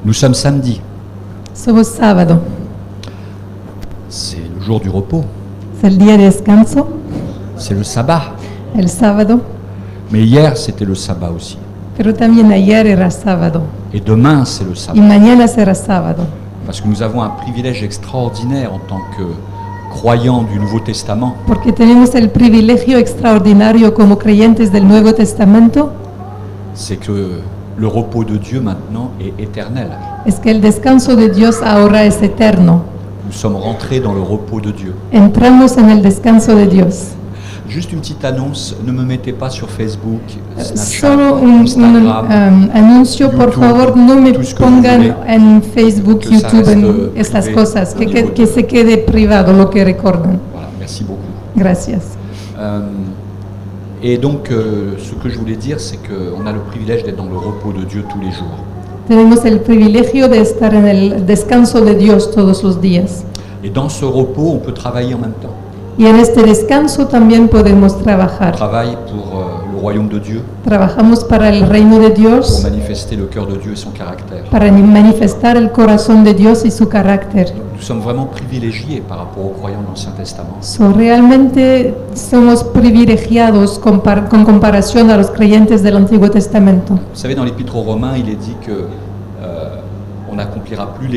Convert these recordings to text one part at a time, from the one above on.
Nous sommes samedi, Somos sábado, c'est le jour du repos, es el día de descanso, c'est le sabbat. el sábado, Mais hier, c'était le sabbat aussi. pero también ayer era sábado Et demain, c'est le y sabbat. mañana será sábado, Parce que nous avons un privilège extraordinaire en tant que croyants du Nouveau Testament. porque tenemos el privilegio extraordinario como creyentes del Nuevo Testamento, C'est que le repos de Dieu maintenant est éternel. es que el descanso de Dios ahora es eterno. Nous sommes rentrés dans le repos de Dieu. Entramos en el descanso de Dios. Juste une petite annonce, ne me mettez pas sur Facebook, Snapchat, Solo un Instagram. anuncio, por YouTube, favor, no me tout ce que vous pongan voulez. en Facebook, Que ça YouTube, reste, en estas privé, cosas, au niveau que se quede privado lo que recordan. Voilà, merci beaucoup. Gracias. Et donc, ce que je voulais dire, c'est qu'on a le privilège d'être dans le repos de Dieu tous les jours. Tenemos el privilegio de estar en el descanso de Dios todos los días. Et dans ce repos, on peut travailler en même temps. Y en este descanso también podemos On trabajar. travaille pour le royaume de Dieu, Trabajamos para el reino de pour Dios, manifester le cœur de Dieu et son caractère. para manifestar el corazón de Dios y su carácter. Nous sommes vraiment privilégiés par rapport aux croyants de l'Ancien Testament. Realmente somos privilegiados con comparación a los creyentes del Antiguo Testamento. Vous savez, dans l'Épître aux Romains, il est dit que on n'accomplira plus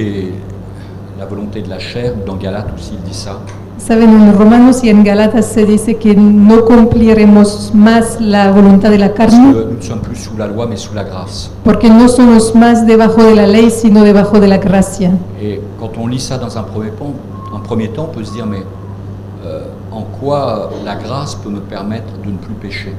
la volonté de la chair, ou dans Galates aussi, il dit ça. Saben, en Romanos y en Galatas se dice que no cumpliremos más la voluntad de la Parce carne, que nous ne sommes plus sous la loi, mais sous la grâce. porque no somos más debajo de la ley, sino debajo de la gracia. Et quand on lit ça dans un premier temps, on peut se dire, mais en quoi la grâce peut me permettre de ne plus pécher?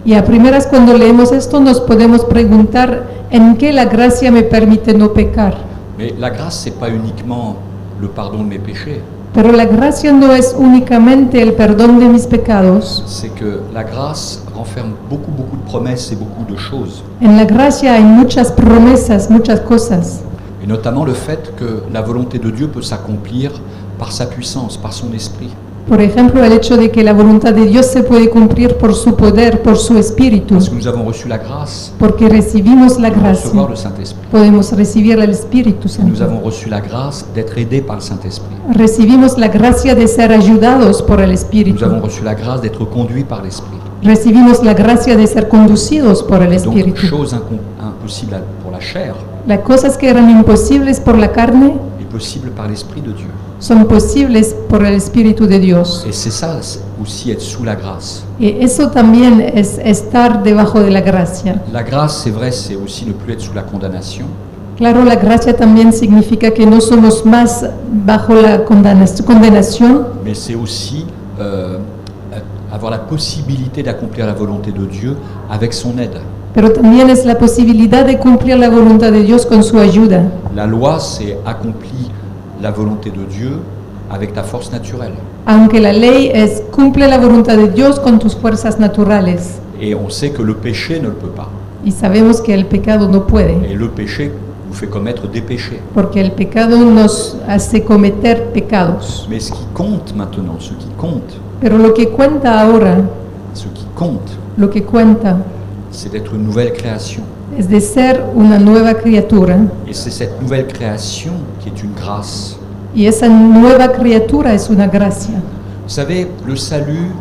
Y a primeras, cuando leemos esto, nos podemos preguntar en qué la gracia me permite no pecar. Mais la grâce, c'est pas uniquement le pardon de mes péchés. Pero la gracia no es únicamente el perdón de mis pecados. C'est que la grâce renferme beaucoup de promesses et beaucoup de choses. En la gracia hay muchas promesas, muchas cosas. Et notamment le fait que la volonté de Dieu peut s'accomplir par sa puissance, par son esprit. Por ejemplo, el hecho de que la voluntad de Dios se puede cumplir por su poder, por su espíritu. Parce que nous avons reçu la grâce Porque recibimos la de recevoir gracia, le Saint-Esprit. podemos recibir el Espíritu Nous Santo. avons reçu la grâce d'être aidés par le Saint-Esprit. Recibimos la gracia de ser ayudados por el Nous Espíritu. avons reçu la grâce d'être conduits par l'Esprit. Recibimos la gracia de ser conducidos por el Donc, Espíritu. chose impossible pour la chair Las cosas que eran imposibles por la carne est possible par l'Esprit de Dieu. son posibles por el Espíritu de Dios. Et c'est ça aussi, être sous la grâce. Y eso también es estar debajo de la gracia. La grâce, c'est vrai, c'est aussi ne plus être sous la condamnation. Claro, la gracia también significa que no somos más bajo la condenación, Mais c'est aussi avoir la possibilité d'accomplir la volonté de Dieu avec son aide. pero también es la posibilidad de cumplir la voluntad de Dios con su ayuda. La loi, c'est accomplir la volonté de Dieu avec ta force naturelle. Aunque la ley es cumple la voluntad de Dios con tus fuerzas naturales. Et on sait que le péché ne le peut pas. Y sabemos que el pecado no puede, Et le péché nous fait commettre des péchés. porque el pecado nos hace cometer pecados. Mais ce qui compte maintenant, ce qui compte, Pero lo que cuenta ahora, ce qui compte, lo que cuenta, c'est d'être une nouvelle création. es de ser una nueva criatura. Et c'est cette nouvelle création qui est une grâce. Y esa nueva criatura es una gracia. Vous savez, le salut,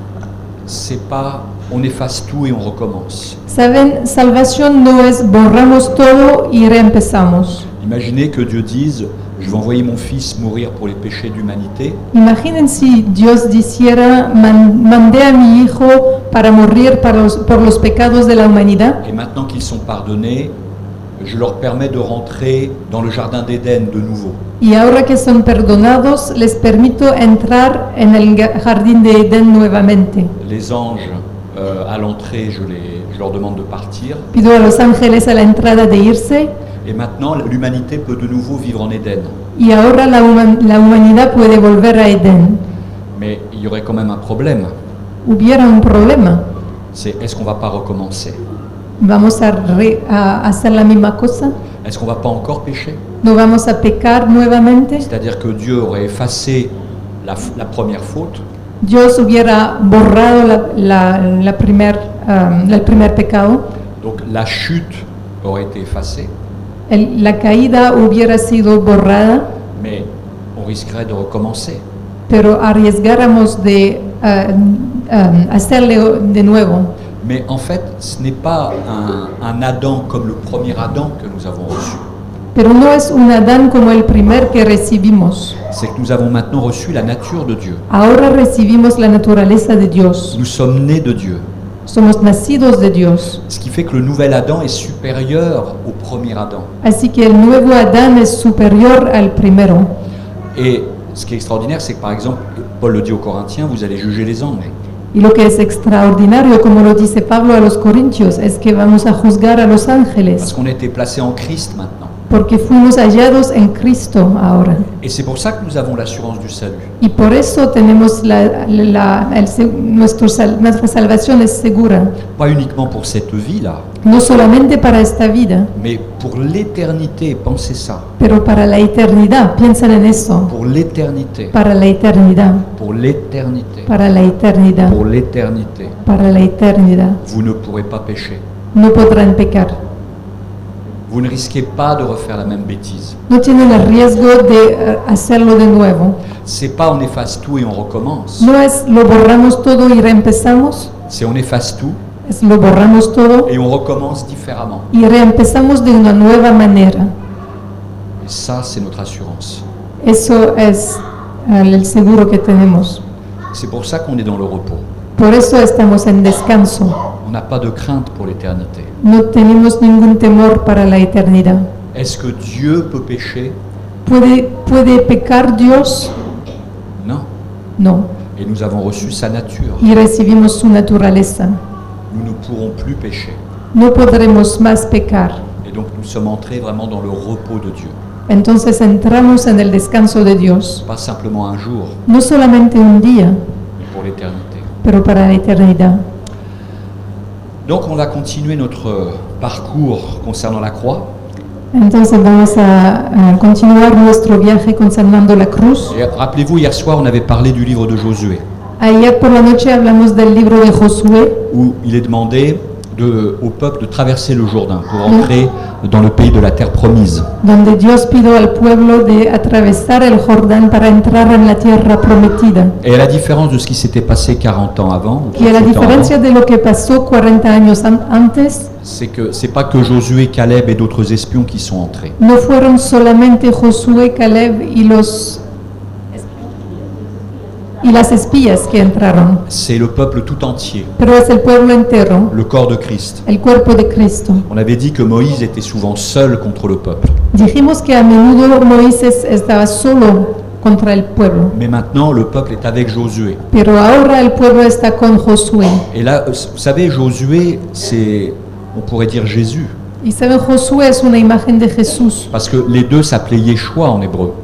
c'est pas on efface tout et on recommence. Saben, salvación no es borramos todo y reempezamos. Imaginez que Dieu dise, je vais envoyer mon fils mourir pour les péchés de l'humanité, Imaginen si Dios dijera, mandé a mi hijo para morir por los pecados de la humanidad, et maintenant qu'ils sont pardonnés, je leur permets de rentrer dans le jardin d'Éden de nouveau. y ahora que son perdonados, les permito entrar en el jardín de Edén nuevamente. Les anges, à l'entrée, je leur demande de partir. Pido a los ángeles a la entrada de irse, Et maintenant, l'humanité peut de nouveau vivre en Éden. y ahora la humanidad puede volver a Edén. Mais il y aurait quand même un problème. Hubiera un problema. C'est est-ce qu'on ne va pas recommencer? ¿Vamos a hacer la misma cosa? Est-ce qu'on ne va pas encore pécher? ¿No vamos a pecar nuevamente? C'est-à-dire que Dieu aurait effacé la première faute, Dios hubiera borrado el primer pecado, donc la chute aurait été effacée, la caída hubiera sido borrada, mais on risquerait de recommencer. pero arriesgáramos de hacerle de nuevo. Mais en fait, ce n'est pas un Adam comme le premier Adam que nous avons reçu. Pero no es un Adán como el primer que recibimos. C'est que nous avons maintenant reçu la nature de Dieu. Ahora recibimos la naturaleza de Dios. Nous sommes nés de Dieu. Somos nacidos de Dios. Ce qui fait que le nouvel Adam est supérieur au premier Adam. Así que el nuevo Adán es superior al primero. Et ce qui est extraordinaire, c'est que par exemple, Paul le dit aux Corinthiens, vous allez juger les anges. Y lo que es extraordinario, como lo dice Pablo a los Corintios, es que vamos a juzgar a los Parce ángeles, qu'on a été placés en Christ maintenant. porque fuimos hallados en Cristo ahora. Et c'est pour ça que nous avons l'assurance du salut. Y por eso tenemos nuestra salvación es segura, Pas uniquement pour cette vie-là, no solamente para esta vida, mais pour l'éternité. Pensez ça. pero para la eternidad. Piensen en eso. Pour l'éternité. Para la eternidad, Pour l'éternité. para la eternidad, Pour l'éternité. para la eternidad. Vous ne pourrez pas pécher. No podrán pecar. Vous ne risquez pas de refaire la même bêtise. No tienen el riesgo de hacerlo de nuevo. C'est pas on efface tout et on recommence. No es lo borramos todo y reempezamos, C'est on efface tout es lo borramos todo et on recommence différemment. y reempezamos de una nueva manera. Et ça, c'est notre assurance. Eso es el seguro que tenemos. C'est pour ça qu'on est dans le repos. Por eso estamos en descanso. On n'a pas de crainte pour l'éternité. No tenemos ningún temor para la eternidad. Est-ce que Dieu peut pécher? ¿Puede pecar Dios? Non. No. Et nous avons reçu sa nature. Y recibimos su naturaleza. Nous ne pourrons plus pécher. No podremos más pecar. Et donc nous sommes entrés vraiment dans le repos de Dieu. Entonces entramos en el descanso de Dios. Pas simplement un jour, No solamente un día, mais pour l'éternité. pero para la eternidad. Donc on va continuer notre parcours concernant la croix. Entonces vamos a continuar nuestro viaje concernando la cruz. Et rappelez-vous, hier soir, on avait parlé du livre de Josué, Ayer por la noche hablamos del libro de Josué, où il est demandé au peuple de traverser le Jourdain pour entrer dans le pays de la terre promise. donde Dios pidió al pueblo de atravesar el Jordán para entrar en la tierra prometida. Et à la différence de ce qui s'était passé 40 ans avant, ou Y a la 30 ans diferencia avant, de lo que pasó 40 años antes, c'est que c'est pas que Josué, Caleb et d'autres espions qui sont entrés. no fueron solamente Josué, Caleb y las espías que entraron, C'est le peuple tout entier, pero es el pueblo entero, le corps de Christ. el cuerpo de Cristo. On avait dit que Moïse était souvent seul contre le peuple. Dijimos que a menudo Moisés estaba solo contra el pueblo, Mais maintenant, le peuple est avec Josué. pero ahora el pueblo está con Josué. Et là, vous savez, Josué, c'est, on pourrait dire Jésus, Y saben, Josué es una imagen de Jesús. parce que les deux s'appelaient Yeshua en hébreu.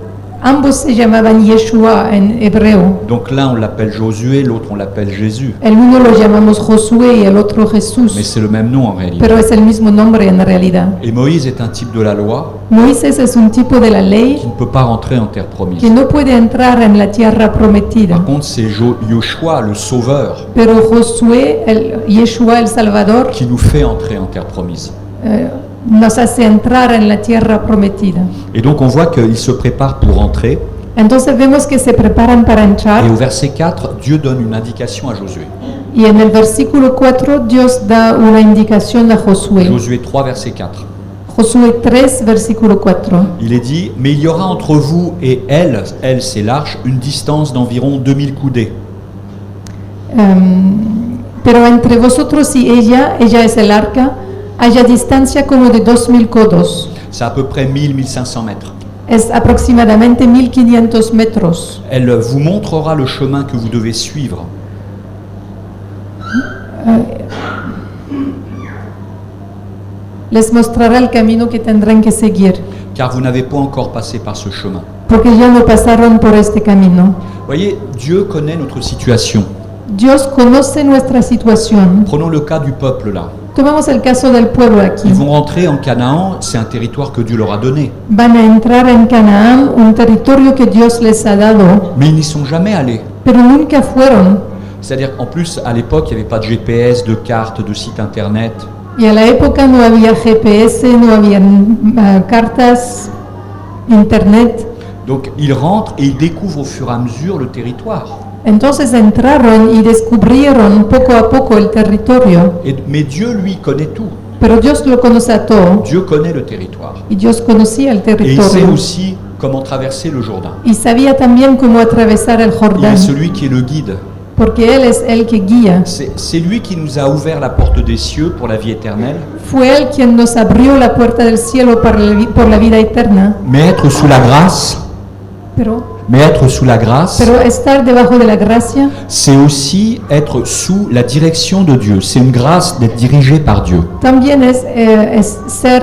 Ambos se llamaban Yeshua en hebreo. Donc l'un, on l'appelle Josué, l'autre, on l'appelle Jésus. El uno lo llamamos Josué y el otro Mais Jesús, c'est le même nom en réalité. pero es el mismo nombre en realidad. Et Moïse est un type de la loi Moisés es un tipo de la ley qui ne peut pas rentrer en terre promise. que no puede entrar en la tierra prometida. Par contre, c'est Yoshua, le sauveur, Pero Josué, Yeshua el Salvador, qui nous fait entrer en terre promise. nos hace entrar en la tierra prometida. Et donc on voit qu'il se prépare pour entrer. Entonces vemos que se preparan para entrar Et au verset 4, Dieu donne une indication à Josué. y en el versículo 4 Dios da una indicación a Josué. Josué 3, verset 4. Josué 3, versículo 4. Il est dit, mais il y aura entre vous et elle c'est l'arche, une distance d'environ 2000 coudées. Pero entre vosotros y ella es el arca, haya distancia como de 2000 codos. C'est à peu près 1000-1500 mètres. Es aproximadamente 1500 metros. Elle vous montrera le chemin que vous devez suivre. Les mostrará el camino que tendrán que seguir, Car vous n'avez pas encore passé par ce chemin. porque ya no pasaron por este camino. Voyez, Dieu connaît notre situation. Dios conoce nuestra situación. Prenons le cas du peuple là. Tomamos el caso del pueblo aquí. Ils vont rentrer en Canaan, c'est un territoire que Dieu leur a donné. Van a entrar en Canaán, un territorio que Dios les ha dado, Mais ils n'y sont jamais allés. pero nunca fueron. C'est-à-dire qu'en plus, à l'époque, il n'y avait pas de GPS, de cartes, de site internet. Y a la época no había GPS, no había cartas, internet. Donc ils rentrent et ils découvrent au fur et à mesure le territoire. Entonces entraron y descubrieron poco a poco el territorio. Mais Dieu, lui, connaît tout. Pero Dios lo conoce a todo. Dieu connaît le territoire. Y Dios conocía el Et il sait territorio. aussi comment traverser le Jourdain. Y sabía también cómo atravesar el Il Jordán. est celui qui est le guide. Porque Él es el que guía. C'est lui qui nous a ouvert la porte des cieux pour la vie éternelle. Fue Él quien nos abrió la puerta del cielo por la vida eterna. Mais être sous la grâce, Pero estar debajo de la gracia c'est aussi être sous la direction de Dieu. C'est une grâce d'être dirigé par Dieu. también es ser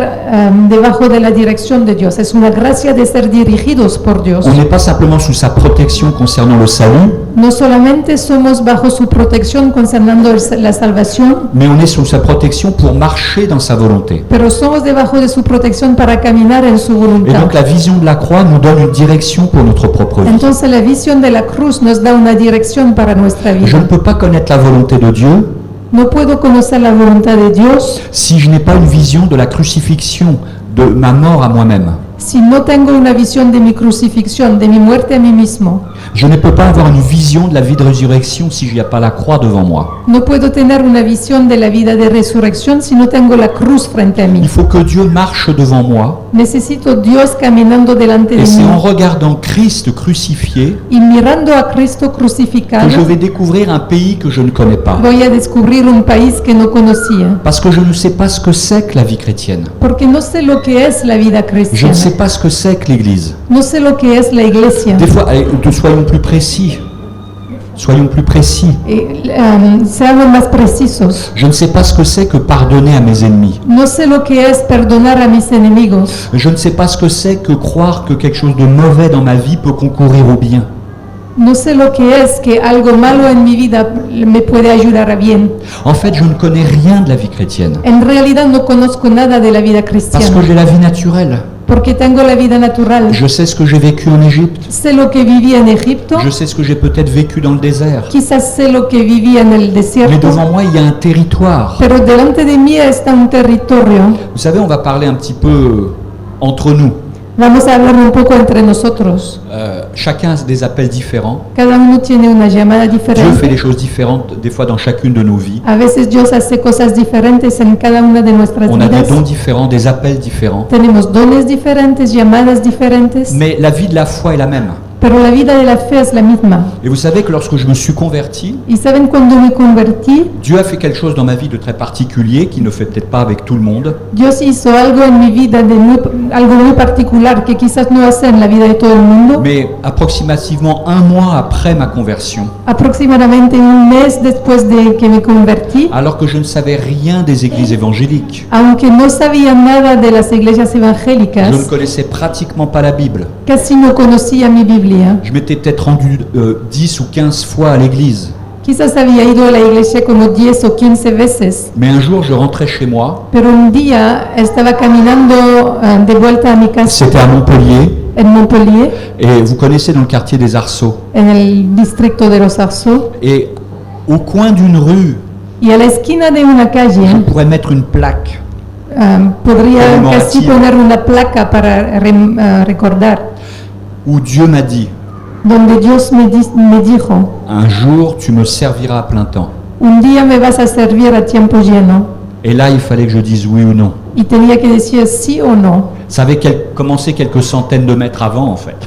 debajo de la dirección de Dios. Es una gracia de ser dirigidos por Dios. On n'est pas simplement sous sa protection concernant le salut, No solamente somos bajo su protección concernando la salvación, mais on est sous sa protection pour marcher dans sa volonté. pero somos debajo de su protección para caminar en su Et voluntad. donc la vision de la croix nous donne une direction pour notre propre vie. Entonces la visión de la cruz nos da una dirección para nuestra Je ne vida. peux pas connaître la volonté de Dieu No puedo conocer la voluntad de Dios si je n'ai pas une vision de la crucifixion, de ma mort à moi-même. si no tengo una visión de mi crucifixión, de mi muerte a mí mismo. Je ne peux pas avoir une vision de la vie de résurrection si il n'y a pas la croix devant moi. No puedo tener una visión de la vida de resurrección si no tengo la cruz frente a mí. Il faut que Dieu marche devant moi, Necesito Dios caminando delante de et c'est en mí. regardant Christ crucifié Y mirando a Cristo que crucificado, je vais découvrir un pays que je ne connais pas. voy a descubrir un país que no conocía. Parce que je ne sais pas ce que c'est que la vie chrétienne. Porque no sé lo que es la vida Je ne cristiana. sais pas ce que c'est que l'Église. No sé lo que es la iglesia. Des fois, allez, soyons plus précis. Soyons plus précis. Seamos más precisos. Je ne sais pas ce que c'est que pardonner à mes ennemis. No sé lo que es perdonar a mis enemigos. Je ne sais pas ce que c'est que croire que quelque chose de mauvais dans ma vie peut concourir au bien. No sé lo que es que algo malo en mi vida me puede ayudar a bien. En fait, je ne connais rien de la vie chrétienne. En realidad no conozco nada de la vida Parce que cristiana. j'ai la vie naturelle. Porque tengo la vida natural. Je sais ce que j'ai vécu en Égypte. Sé lo que viví en Egipto. Je sais ce que j'ai peut-être vécu dans le désert. Quizás sé lo que viví en el Mais desierto. devant moi, il y a un territoire. Pero delante de mí está un territorio. Vous savez, on va parler un petit peu entre nous. Vamos a hablar un poco entre nosotros. Chacun a des appels différents. Cada uno tiene una llamada Dieu fait diferente. des choses différentes, des fois dans chacune de nos vies. A veces Dios hace cosas diferentes en cada una de nuestras On a des vidas. dons différents, des appels différents. Tenemos dones diferentes, llamadas diferentes, Mais la vie de la foi est la même. pero la vida de la fe es la misma. Et vous savez que lorsque je me suis converti, Y saben, cuando me convertí, Dieu a fait quelque chose dans ma vie de très particulier, qu'il ne fait peut-être pas avec tout le monde. Dios hizo algo en mi vida, algo muy particular que quizás no hace en la vida de todo el mundo. Mais approximativement un mois après ma conversion, Aproximadamente un mes después de que me convertí, alors que je ne savais rien des églises évangéliques, aunque no sabía nada de las iglesias je ne evangélicas, connaissais pratiquement pas la Bible. casi no conocía mi Biblia. Je m'étais peut-être rendu 10 ou 15 fois à l'église. Quizás había ido a la iglesia como 10 o 15 veces. Mais un jour, je rentrais chez moi, Pero un día estaba caminando de vuelta a mi casa c'était à Montpellier, en Montpellier, et vous connaissez dans le quartier des Arceaux. en el distrito de Los Arceaux, Et au coin d'une rue, y a la esquina de una je calle pourrais mettre une plaque podría casi Conmemorativa. poner una placa para recordar, où Dieu m'a dit, donde Dios me dijo, un jour tu me serviras à plein temps. un día me vas a servir a tiempo lleno. Et là, il fallait que je dise oui ou non. Y tenía que decir sí o no. Ça avait commencé quelques centaines de mètres avant, en fait.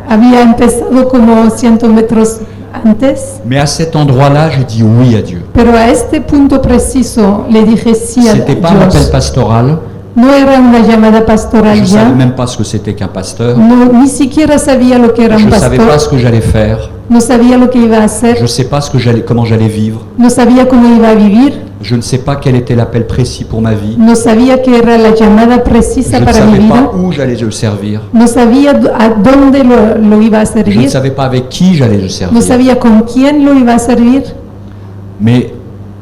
Había empezado como 100 metros antes, Mais à cet endroit-là, j'ai dit oui à Dieu. pero a este punto preciso le dije sí a C'était pas un appel Dios. pastoral. No era una llamada pastoral Je ne savais ya, même pas ce que c'était qu'un pasteur. no, ni siquiera sabía lo que era Je un ne savais pas ce pastor, que j'allais faire. no sabía lo que iba a Je hacer, ne sais pas comment j'allais vivre. no sabía cómo iba a vivir, Je ne sais pas quel était l'appel précis pour ma vie. no sabía que era la llamada Je precisa ne para mi savais vida, pas où j'allais le servir. no sabía a dónde lo iba a Je ne servir, savais pas avec qui j'allais le no servir. sabía con quién lo iba a servir, Mais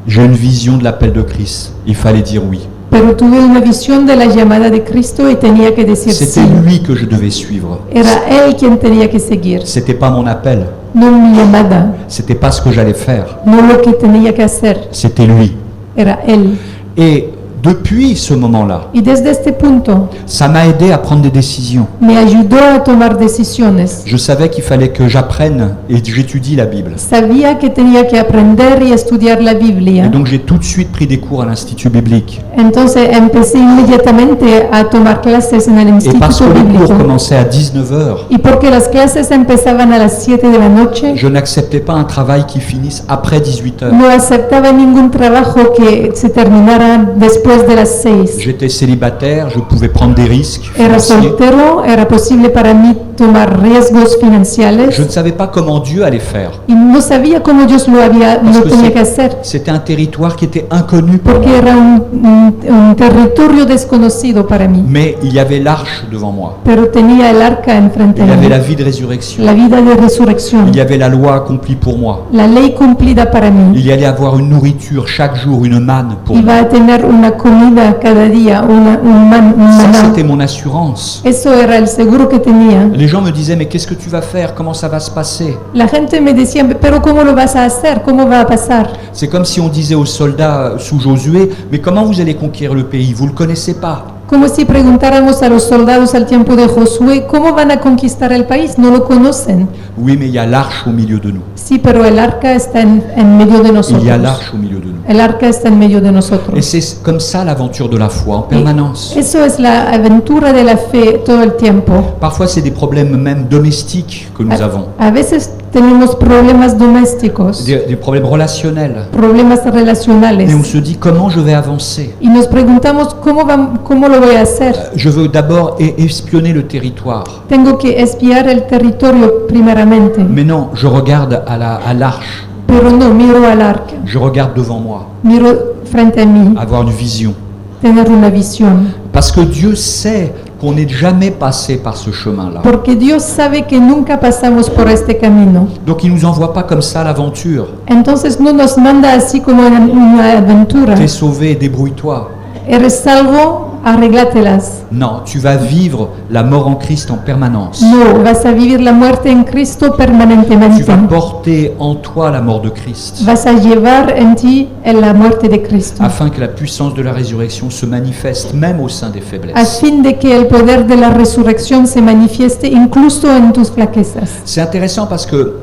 j'ai une vision de l'appel de Christ. Il fallait dire oui. pero tuve una visión de la llamada de Cristo y tenía que decir C'était sí. lui que je devais suivre. Era Él quien tenía que seguir, C'était pas mon appel. no mi llamada, C'était pas ce que j'allais faire. no lo que tenía que hacer, C'était lui. era Él. Et Depuis ce moment-là, Y desde este punto ça m'a aidé à prendre des décisions. me ayudó a tomar decisiones. Je savais qu'il fallait que j'apprenne et que j'étudie la Bible. Sabía que tenía que aprender y estudiar la Et Biblia. donc j'ai tout de suite pris des cours à l'Institut biblique. Entonces empecé inmediatamente a tomar clases en el Et parce que Instituto les cours Bíblico. commençaient à 19h, Y porque las clases empezaban a las 7 de la noche, je n'acceptais pas un travail qui finisse après 18h. no aceptaba ningún trabajo que se terminara después de las 6. J'étais célibataire, je pouvais prendre des risques Era financiers. soltero, era posible para mí tomar riesgos financieros Je ne savais pas comment Dieu allait faire. y no sabía cómo Dios Parce lo que tenía que hacer, c'était un territoire qui était inconnu pour porque moi. era un territorio desconocido para mí. Mais il y avait l'arche devant moi. Pero tenía el arca enfrente Il y de avait mí, la vie de résurrection. la vida de resurrección, Il y avait la loi accomplie pour moi. la ley cumplida para mí. Il y allait avoir une nourriture chaque jour, une manne pour Iba moi. a tener una comida cada día, un Ça, maná. c'était mon assurance. Eso era el seguro que tenía. Les gens me disaient, mais qu'est-ce que tu vas faire? Comment ça va se passer? La gente me decía, pero ¿cómo lo vas a hacer? ¿Cómo va a pasar? C'est comme si on disait aux soldats sous Josué, mais comment vous allez conquérir le pays? Vous ne le connaissez pas. Como si preguntáramos a los soldados al tiempo de Josué, ¿cómo van a conquistar el país? No lo conocen. Oui, mais il y a l'arche au milieu de nous. Sí, pero el arca está en medio de nosotros. Il y a l'arche au milieu de nous. El arca está en medio de Et nosotros. c'est comme ça l'aventure de la foi, en permanence. Eso es la aventura de la fe todo el tiempo. Parfois, c'est des problèmes même domestiques que nous avons, A veces tenemos problemas domésticos, des problèmes relationnels. problemas Et on relacionales. se dit, comment je vais avancer? Y nos preguntamos, ¿cómo lo voy a hacer? Je veux d'abord espionner le territoire. Tengo que espiar el territorio primeramente. Mais non, je regarde à l'arche. Pero no, miro al arca, Je regarde devant moi, miro frente a mí, avoir une vision. tener una visión. Parce que Dieu sait qu'on n'est jamais passé par ce chemin-là. Porque Dios sabe que nunca pasamos por este camino. Donc il ne nous envoie pas comme ça à l'aventure. Entonces no nos manda así como en una aventura. T'es sauvé, débrouille-toi. Eres salvo, arréglatelas. Non, tu vas vivre la mort en Christ en permanence. No, vas a vivir la muerte en Cristo Tu permanentemente. vas porter en toi la mort de Christ, Vas a llevar en ti la muerte de Cristo. afin que la puissance de la résurrection se manifeste même au sein des A faiblesses. fin de que el poder de la resurrección se manifieste incluso en tus flaquezas. C'est intéressant parce que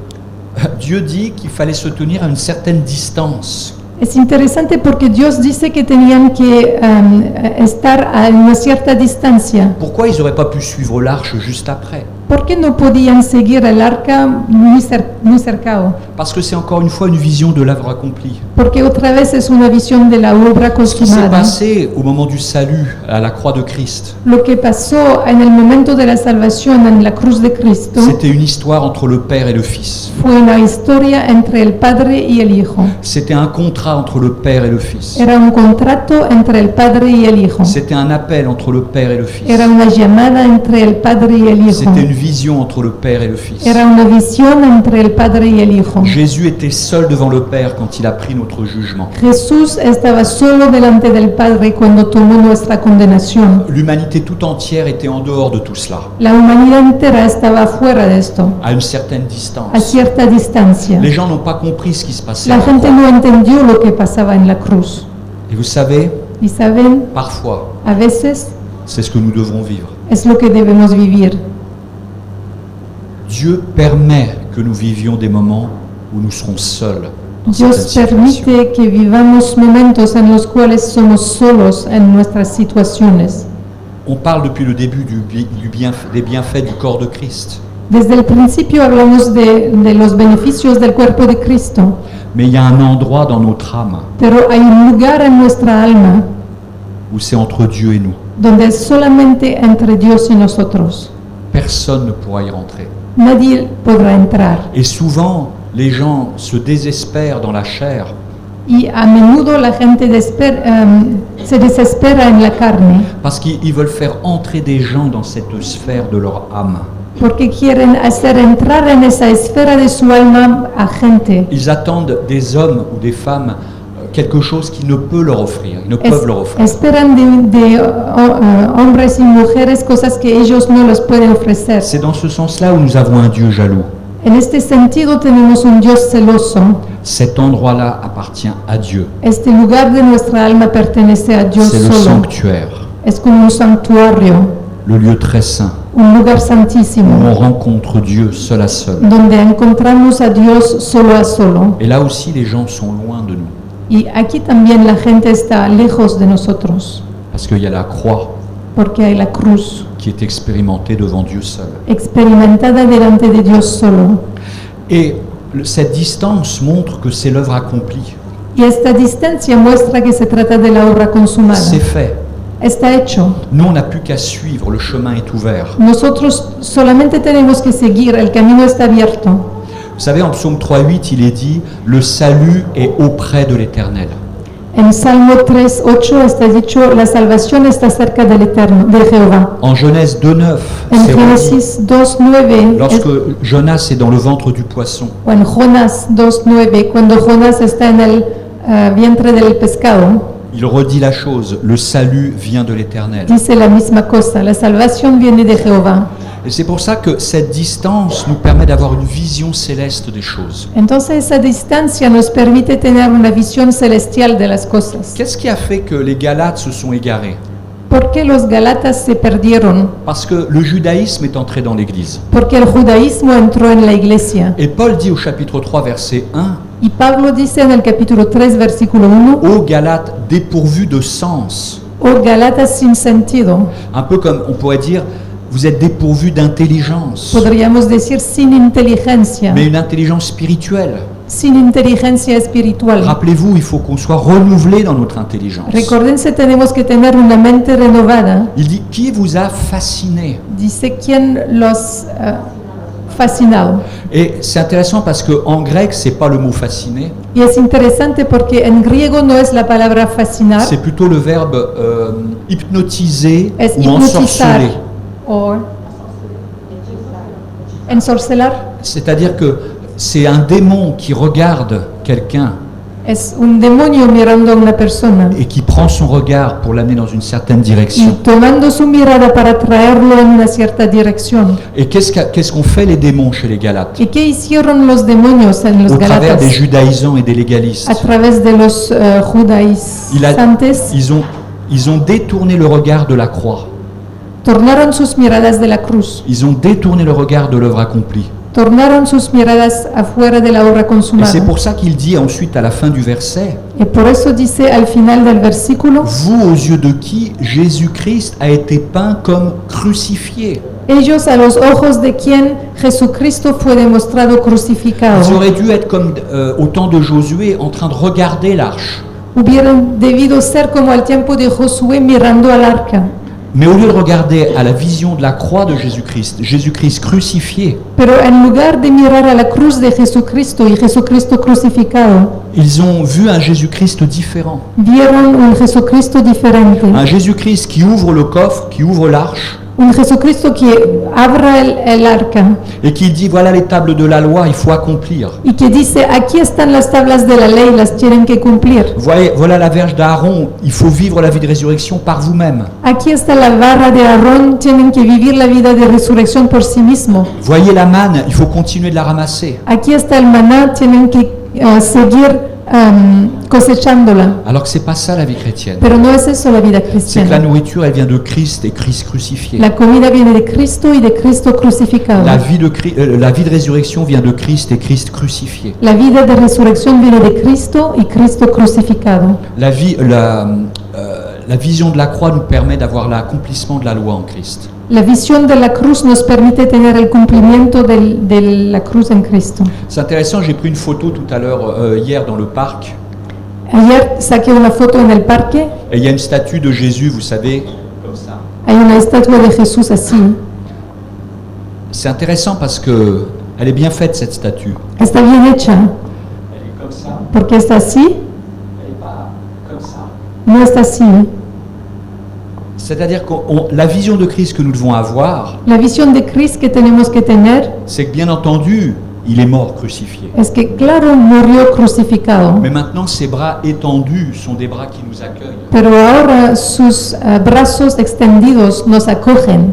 Dieu dit qu'il fallait se tenir à une certaine distance. Es interesante porque Dios dice que tenían que estar a una cierta distancia. Pourquoi ils n'auraient pas pu suivre l'arche juste après? ¿Por qué no podían seguir el arca muy cercano? Parce que c'est encore une fois une vision de l'œuvre accomplie. Porque otra vez es una visión de la obra Ce qui s'est consumada. passé au moment du salut à la croix de Christ, Lo que pasó en el momento de la salvación en la cruz de Cristo c'était une histoire entre le Père et le Fils. fue una historia entre el Padre y el Hijo. C'était un contrat entre le Père et le Fils. Era un contrato entre el Padre y el Hijo. C'était un appel entre le Père et le Fils. Era una llamada entre el Padre y el Hijo. C'était une vision entre le Père et le Fils. Era una visión entre el Padre y el Hijo. Jésus était seul devant le Père quand il a pris notre jugement. Jesús estaba solo delante del Padre cuando tomó nuestra condenación. L'humanité tout entière était en dehors de tout cela, La humanidad entera estaba fuera de esto, à une certaine a distance. cierta distancia. Les gens n'ont pas compris ce qui se passait. La à la gente croix. no entendió lo que pasaba en la cruz. Et vous savez, Y saben, parfois, a veces c'est ce que nous devrons vivre. es lo que debemos vivir. Dieu permet que nous vivions des moments où nous serons seuls. dans Dios certaines situations. permite que vivamos momentos en los cuales somos solos en nuestras situaciones. On parle depuis le début des bienfaits du corps de Christ. Desde el principio hablamos de los beneficios del cuerpo de Cristo, Mais il y a un endroit dans notre âme pero hay un lugar en nuestra alma où c'est entre Dieu et nous. donde es solamente entre Dios y nosotros. Personne ne pourra y rentrer. Nadie podrá entrar. Et souvent, les gens se désespèrent dans la chair Y a menudo la gente se desespera en la carne parce qu'ils veulent faire entrer des gens dans cette sphère de leur âme. porque quieren hacer entrar en esa esfera de su alma a gente. Ils attendent des hommes ou des femmes quelque chose qu'ils ne peuvent leur offrir. Ils ne peuvent leur offrir. Esperan de hombres y mujeres cosas que ellos no les pueden ofrecer. C'est dans ce sens-là où nous avons un Dieu jaloux. En este sentido tenemos un Dios celoso. Cet endroit-là appartient à Dieu. Este lugar de nuestra alma pertenece a Dios C'est le solo. sanctuaire, Es como un santuario, le lieu très saint, un lugar où santísimo, on rencontre Dieu seul à seul. donde encontramos a Dios solo a solo. Et là aussi, les gens sont loin de nous, Y aquí también la gente está lejos de nosotros, parce qu'il y a la croix porque hay la cruz qui est expérimentée devant Dieu seul. experimentada delante de Dios solo. Et cette distance montre que c'est l'œuvre accomplie. Y esta distancia muestra que se trata de la obra consumada. C'est fait. Está hecho. Nous, on n'a plus qu'à suivre, le chemin est ouvert. Nosotros solamente tenemos que seguir, el camino está abierto. Vous savez, en Psaume 3.8, il est dit « Le salut est auprès de l'Éternel En Salmo 3:8 está dicho, la salvación está cerca del Eterno, de Jehová. ». En Genèse 2.9, En c'est redit, Génesis 2:9, lorsque Jonas est dans le ventre du poisson, o en Jonás 2:9, cuando Jonás está en el vientre del pescado, il redit la chose « Le salut vient de l'Éternel ». dice la misma cosa, la salvación viene de Jehová. Et c'est pour ça que cette distance nous permet d'avoir une vision céleste des choses. Entonces esa distancia nos permite tener una visión celestial de las cosas. Qu'est-ce qui a fait que les Galates se sont égarés? ¿Por qué los Galatas se perdieron? Parce que le judaïsme est entré dans l'Église. Porque el judaísmo entró en la iglesia. Et Paul dit au chapitre 3, verset 1, Y Pablo dice en el capítulo 3, versículo 1, « Ô Galates dépourvus de sens ». oh Galatas sin sentido, Un peu comme on pourrait dire, vous êtes dépourvus d'intelligence, podríamos decir sin inteligencia, mais une intelligence spirituelle. sin inteligencia espiritual. Rappelez-vous, il faut qu'on soit renouvelé dans notre intelligence. Recuérdense, tenemos que tener una mente renovada. Il dit, qui vous a fasciné? Dice, ¿quién los fascinado? Et c'est intéressant parce qu'en grec, c'est pas le mot fasciné, Y es interesante porque en griego no es la palabra fascinar, c'est plutôt le verbe hypnotiser es ou hipnotizar ensorceler. o ensorcelar. C'est-à-dire que c'est un démon qui regarde quelqu'un Es un demonio mirando a una persona et qui prend son regard pour l'amener dans une certaine y direction. tomando su mirada para traerlo en una cierta dirección. Et qu'est-ce qu'ont fait les démons chez les Galates? ¿Y qué hicieron los demonios en los Au travers Galatas? des judaïsants et des légalistes. A través de los judaizantes, Ils ont détourné le regard de la croix. tornaron sus miradas de la cruz, Ils ont détourné le regard de l'œuvre accomplie. tornaron sus miradas afuera de la obra Et consumada. c'est pour ça qu'il dit ensuite à la fin du verset, Y por eso dice al final del versículo, vous aux yeux de qui Jésus-Christ a été peint comme crucifié. ellos a los ojos de quien Jesucristo fue demostrado crucificado. Ils auraient dû être comme au temps de Josué en train de regarder l'arche. Hubieran debido ser como al tiempo de Josué mirando al arca. Mais au lieu de regarder à la vision de la croix de Jésus-Christ, Jésus-Christ crucifié, Pero en lugar de mirar a la cruz de Jesucristo y Jesucristo crucificado, ils ont vu un Jésus-Christ différent. vieron un Jesucristo diferente. Un Jésus-Christ qui ouvre le coffre, qui ouvre l'arche, Un Jesucristo que abra el arca et qui dit voilà les tables de la loi, il faut accomplir. y que dice, aquí están las tablas de la ley, las tienen que cumplir. Voilà la verge d'Aaron, il faut vivre la vie de résurrection par vous-même. Aquí está la barra de Aarón, tienen que vivir la vida de resurrección por sí mismo. Voyez la manne, il faut continuer de la ramasser. Aquí está el maná, tienen que seguir cosechándola. Alors que c'est pas ça la vie chrétienne. Pero no es eso la vida C'est que la cristiana. nourriture, elle vient de Christ et Christ crucifié. La comida viene de Cristo y de Cristo crucificado. La vie de résurrection vient de Christ et Christ crucifié. La vida de resurrección viene de Cristo y Cristo crucificado. La vision de la croix nous permet d'avoir l'accomplissement de la loi en Christ. La visión de la cruz nos permite tener el cumplimiento de la cruz en Cristo. C'est intéressant, j'ai pris une photo tout à l'heure, hier dans le parc, Ayer saqué una foto en el parque. et il y a une statue de Jésus, vous savez, comme ça. Hay una estatua de Jesús así. C'est intéressant parce que elle est bien faite cette statue. Está bien hecha. Elle est comme ça, Porque está así, elle n'est pas comme ça. no está así. C'est-à-dire que la vision de Christ que nous devons avoir, La visión de Cristo que tenemos que tener c'est que bien entendu, il est mort crucifié. es que, claro, murió crucificado. Mais maintenant, ses bras étendus sont des bras qui nous accueillent. Pero ahora sus brazos extendidos nos acogen.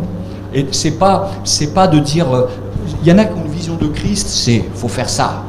Et c'est pas de dire, il Il y en a qui ont une vision de Christ, c'est faut faire ça.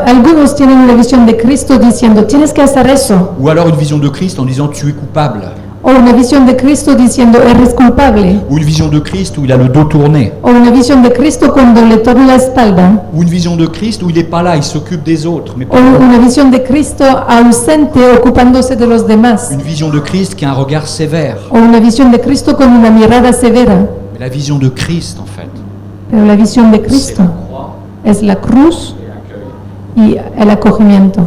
Algunos tienen una visión de Cristo diciendo, tienes que hacer eso. Ou alors une vision de Christ en disant tu es coupable. O una visión de Cristo diciendo, eres culpable. Ou une vision de Christ où il a le dos tourné. O una visión de Cristo cuando le torna la espalda. Ou une vision de Christ où il n'est pas là, il s'occupe des autres. Mais O pas una visión de Cristo ausente, ocupándose de los demás. une vision de Christ qui a un regard sévère. O una visión de Cristo con una mirada severa. Mais la vision de Christ, en fait, Pero la visión de c'est Cristo la croix es la cruz et l'accueil. y el acogimiento.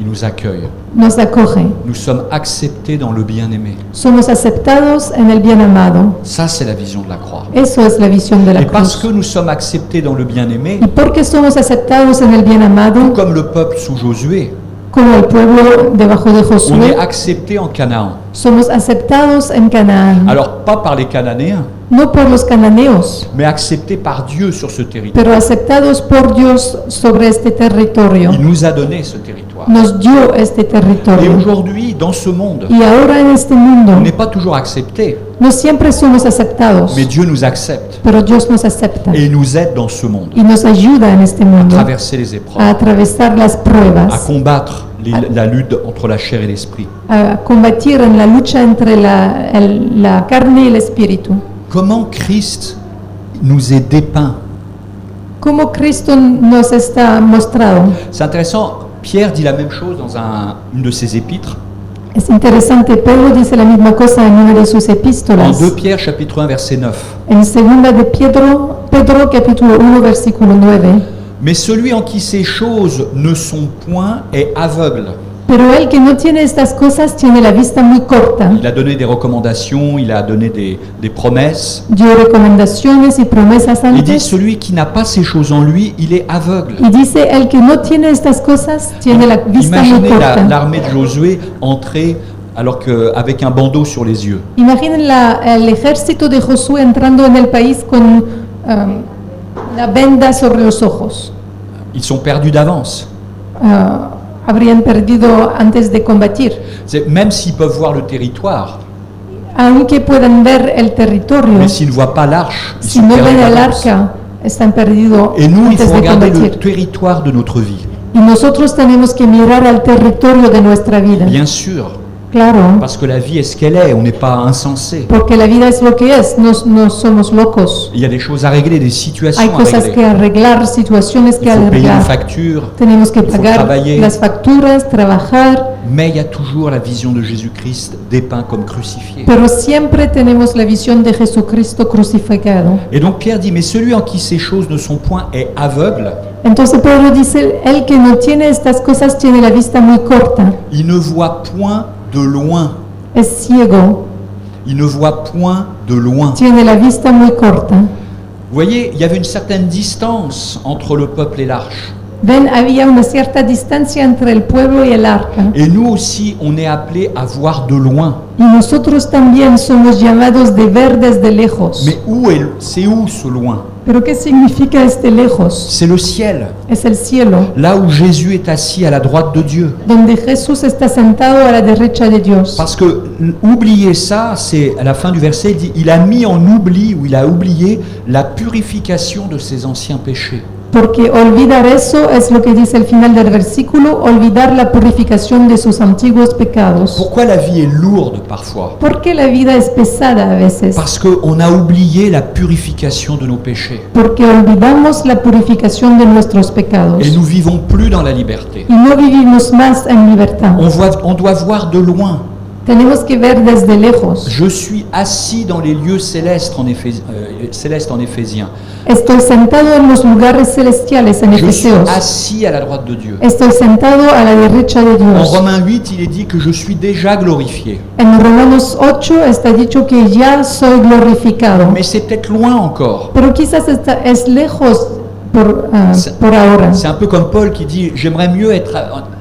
Il nous accueille. Nos acoge. Nous sommes acceptés dans le bien-aimé. Somos aceptados en el bien amado. Ça, c'est la vision de la croix. Eso es la visión de la Et parce cruz. que nous sommes acceptés dans le bien-aimé, Y porque somos aceptados en el bien amado, comme le peuple sous Josué, como el pueblo debajo de on est Josué, acceptés en Canaan. somos aceptados en Canaán. Alors, pas par les Cananéens, No por los cananeos, mais acceptés par Dieu sur ce territoire. pero aceptados por Dios sobre este territorio. Il nous a donné ce territoire. Nos dio este Et territorio. aujourd'hui, dans ce monde, Y ahora en este mundo, on n'est pas toujours accepté, no siempre somos aceptados, mais Dieu nous accepte pero Dios nos acepta et il nous aide dans ce monde y nos ayuda en este à mundo traverser les épreuves, a atravesar las à pruebas, combattre la lutte entre la chair et l'esprit. a combatir en la lucha entre la carne y el espíritu. Comment Christ nous est dépeint? Como Cristo nos está mostrado. C'est intéressant, Pierre dit la même chose dans une de ses épîtres, Es interesante, Pedro dice la misma cosa en una de sus en epístolas. 2 Pierre chapitre 1 verset 9. En segunda de Pedro capítulo 1 versículo 9. Mais celui en qui ces choses ne sont point est aveugle. Pero el que no tiene estas cosas tiene la vista muy corta. Il a donné des recommandations, il a donné des promesses. Dio recomendaciones y promesas Il dit antes. celui qui n'a pas ces choses en lui, il est aveugle. Y dice, el que no tiene estas cosas tiene la vista muy Imaginez corta. l'armée de Josué entrer alors avec un bandeau sur les yeux. Imaginen el ejército de Josué entrando en el país con la venda sobre los ojos. Ils sont perdus d'avance. Habrían perdido antes de combatir. Même s'ils peuvent voir le territoire, Aunque puedan ver el territorio, mais s'ils ne voient pas l'arche, ils si sont no perdus ven el d'avance. arca, están perdidos Et nous, il antes faut de regarder le combatir. territoire de notre vie. Y nosotros tenemos que mirar al territorio de nuestra vida. Bien sûr, Claro, parce que la vie est ce qu'elle est, on n'est pas insensé. porque la vida es lo que es, no somos locos. Il y a des choses à régler, des situations Hay à cosas que régler. arreglar, situaciones que Il faut payer les arreglar. factures, Tenemos que il faut pagar travailler. las facturas, trabajar, mais il y a toujours la vision de Jésus-Christ dépeint comme crucifié. pero siempre tenemos la visión de Jesucristo crucificado. Et donc Pierre dit, mais celui en qui ces choses ne sont point est aveugle, Entonces Pedro dice, el que no tiene estas cosas tiene la vista muy corta, il ne voit point de loin. es ciego, Il ne voit point de loin. tiene la vista muy corta. Vous voyez, il y avait une certaine distance entre le peuple et l'arche. Ven, había una cierta distancia entre el pueblo y el arca. Et nous aussi, on est appelés à voir de loin. Y nosotros también somos llamados de ver desde lejos. Mais c'est où ce loin? ¿Pero qué significa este lejos? C'est le ciel. Es el cielo, Là où Jésus est assis à la droite de Dieu. donde Jesús está sentado a la derecha de Dios. Parce que oublier ça, c'est à la fin du verset, il dit, il a mis en oubli, ou il a oublié, la purification de ses anciens péchés. Porque olvidar eso es lo que dice el final del versículo, olvidar la purificación de sus antiguos pecados. Pourquoi la vie est lourde parfois? Porque la vida es pesada a veces. Parce qu'on a oublié la purification de nos péchés. Porque olvidamos la purificación de nuestros pecados. Et nous vivons plus dans la liberté. Y no vivimos más en libertad. On doit voir de loin. Tenemos que ver desde lejos. Je suis assis dans les lieux célestes en Éphésiens. Estoy sentado en los lugares celestiales en Je suis Efesios. assis à la droite de Dieu. Estoy sentado a la derecha de En Dios. Romains 8, il est dit que je suis déjà glorifié. En Romanos 8 está dicho que ya soy glorificado. Mais c'est peut-être loin encore. Pero quizás es lejos por ahora. C'est un peu comme Paul qui dit, j'aimerais mieux être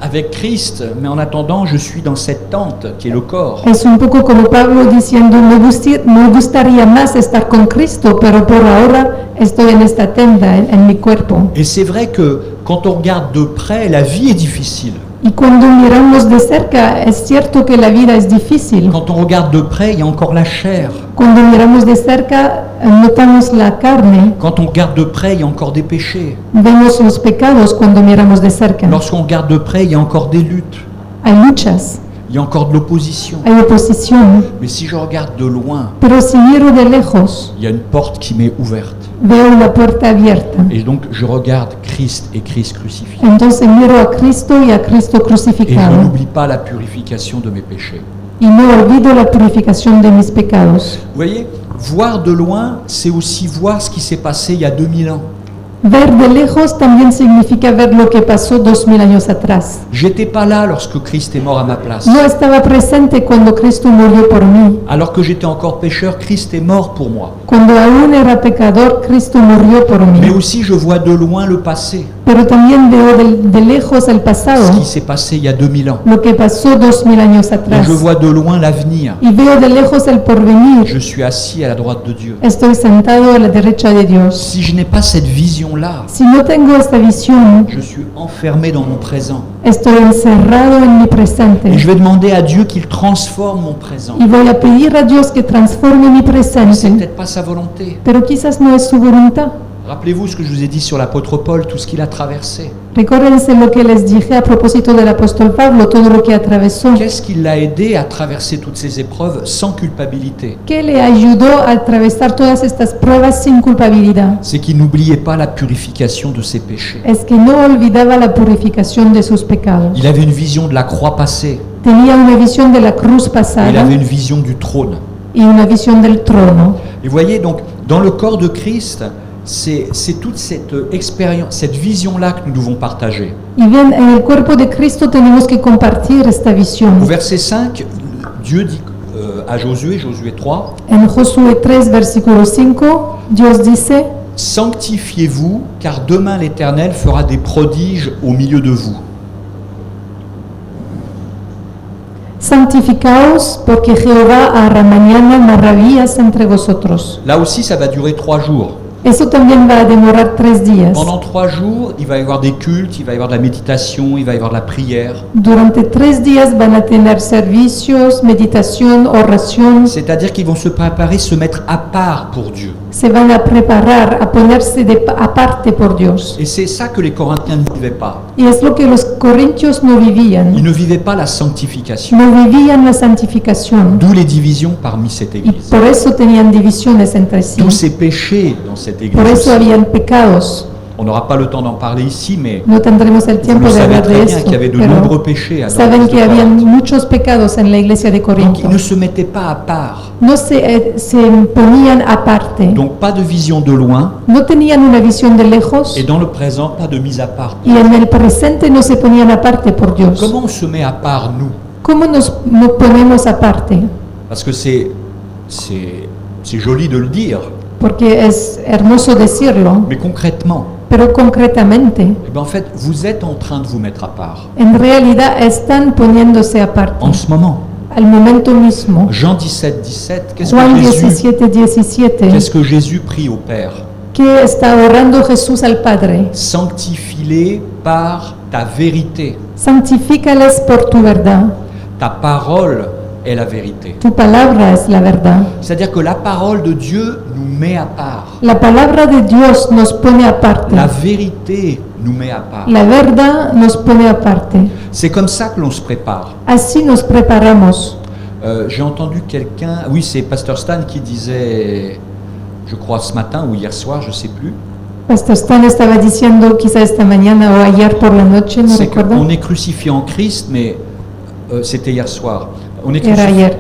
avec Christ, mais en attendant, je suis dans cette tente qui est le corps. Es un poco como Pablo diciendo, me gustaría más estar con Cristo, pero por ahora estoy en esta tenda, en mi cuerpo. Et c'est vrai que Quand on regarde de près, la vie est difficile. Y cuando miramos de cerca, es cierto que la vida es difícil. Quand on regarde de près, il y a encore la chair. Cuando miramos de cerca, notamos la carne, Quand on regarde de près, il y a encore des péchés. vemos los pecados cuando miramos de cerca. Lorsqu'on regarde de près, il y a encore des luttes. Hay luchas, Il y a encore de l'opposition. hay oposición, Mais si je regarde de loin, pero si miro de lejos, il y a une porte qui m'est ouverte. veo la puerta abierta. Et donc, je regarde Christ et Christ crucifié. Entonces miro a Cristo y a Cristo Et je crucificado. n'oublie pas la purification de mes péchés. Y no olvido la purificación de mis pecados. Vous voyez, voir de loin, c'est aussi voir ce qui s'est passé il y a 2000 ans. Ver de lejos también significa ver lo que pasó 2000 años atrás. J'étais pas là lorsque Christ est mort à ma place. No estaba presente cuando Cristo murió por mí. Alors que j'étais encore pécheur, Christ est mort pour moi. Cuando aún era pecador, Cristo murió por Mais mí. aussi, je vois de loin le passé, Pero también veo de lejos el pasado, ce qui s'est passé il y a 2000 ans. lo que pasó 2000 años Et atrás. je vois de loin l'avenir. Y veo de lejos el porvenir. Je suis assis à la droite de Dieu. Estoy sentado a la derecha de Dios. Si je n'ai pas cette vision-là, Si no tengo esta visión, je suis enfermé dans mon présent. estoy encerrado en mi presente. Et je vais demander à Dieu qu'il transforme mon présent. Y voy a pedir a Dios que transforme mi C'est presente, peut-être pas sa volonté. pero quizás no es su voluntad. Rappelez-vous ce que je vous ai dit sur l'apôtre Paul, tout ce qu'il a traversé. Recuérdense lo que les dije a propósito del apóstol Pablo, todo lo que atravesó. Qu'est-ce qui l'a aidé à traverser toutes ces épreuves sans culpabilité? ¿Qué le ayudó a atravesar todas estas pruebas sin culpabilidad? C'est qu'il n'oubliait pas la purification de ses péchés. Es que no olvidaba la purificación de sus pecados. Il avait une vision de la croix passée. Tenía una visión de la cruz Il pasada avait une vision du trône. y una visión del trono. Et vous voyez, donc, dans le corps de Christ, c'est toute cette expérience, cette vision-là que nous devons partager. Y bien, en el cuerpo de Cristo tenemos que compartir esta Au visión. verset 5, Dieu dit à Josué, Josué 3, En Josué 3, versículo 5, Dios dice: « Sanctifiez-vous, car demain l'Éternel fera des prodiges au milieu de vous. » Santificaos, porque Jehová hará mañana maravillas entre vosotros. Là aussi, ça va durer 3 jours. Eso también va a demorar 3 días. Pendant 3 jours, il va y avoir des cultes, il va y avoir de la méditation, il va y avoir de la prière. Durante 3 días van a tener servicios, meditación, oración. C'est-à-dire qu'ils vont se préparer, se mettre à part pour Dieu. Se van a preparar a ponerse aparte por Dios. Et c'est ça que les Corinthiens ne vivaient pas. Y es lo que los corintios no Ils vivían. ne vivaient pas la sanctification. No vivían la santificación. D'où les divisions parmi cette Y église. por eso tenían divisiones entre sí. Tous ces péchés dans cette Por église. eso habían pecados. On n'aura pas le temps d'en parler ici, mais No tendremos el vous tiempo le de savez hablar de très bien eso. qu'il y avait de Pero nombreux péchés à saben l'église que de habían Corinthe. muchos pecados en la iglesia de Donc Corinto. ils ne se mettaient pas à part. No se ponían aparte. Donc pas de vision de loin. No tenían una visión de lejos. Et dans le présent, pas de mise à part. Y en el presente no se ponían aparte por Dios. Comment on se met à part, nous? ¿Cómo nos ponemos aparte? Parce que c'est joli de le dire, Porque es hermoso decirlo, mais concrètement, pero concretamente, eh ben en fait, vous êtes en train de vous mettre à part. en realidad están poniéndose aparte. En ce moment, Al momento mismo. Jean 17, 17, Juan qu'est-ce 17:17. que Jésus prie au Père? Que está orando Jesús al Padre. Sanctifie-les par ta vérité. Santifícales por tu verdad. Ta parole est la vérité. Tu palabra es la verdad. C'est-à-dire que la parole de Dieu nous met à part. La palabra de Dios nos pone aparte. La vérité nous met à part. La verdad nos pone aparte. C'est comme ça que l'on se prépare. Así nos preparamos. J'ai entendu quelqu'un, oui, c'est Pasteur Stan qui disait, je crois ce matin ou hier soir, je ne sais plus, Pastor Stan estaba diciendo, quizá esta mañana o ayer por la noche, no c'est recuerdo. qu'on est crucifié en Christ, mais c'était hier soir. On est, Era ayer.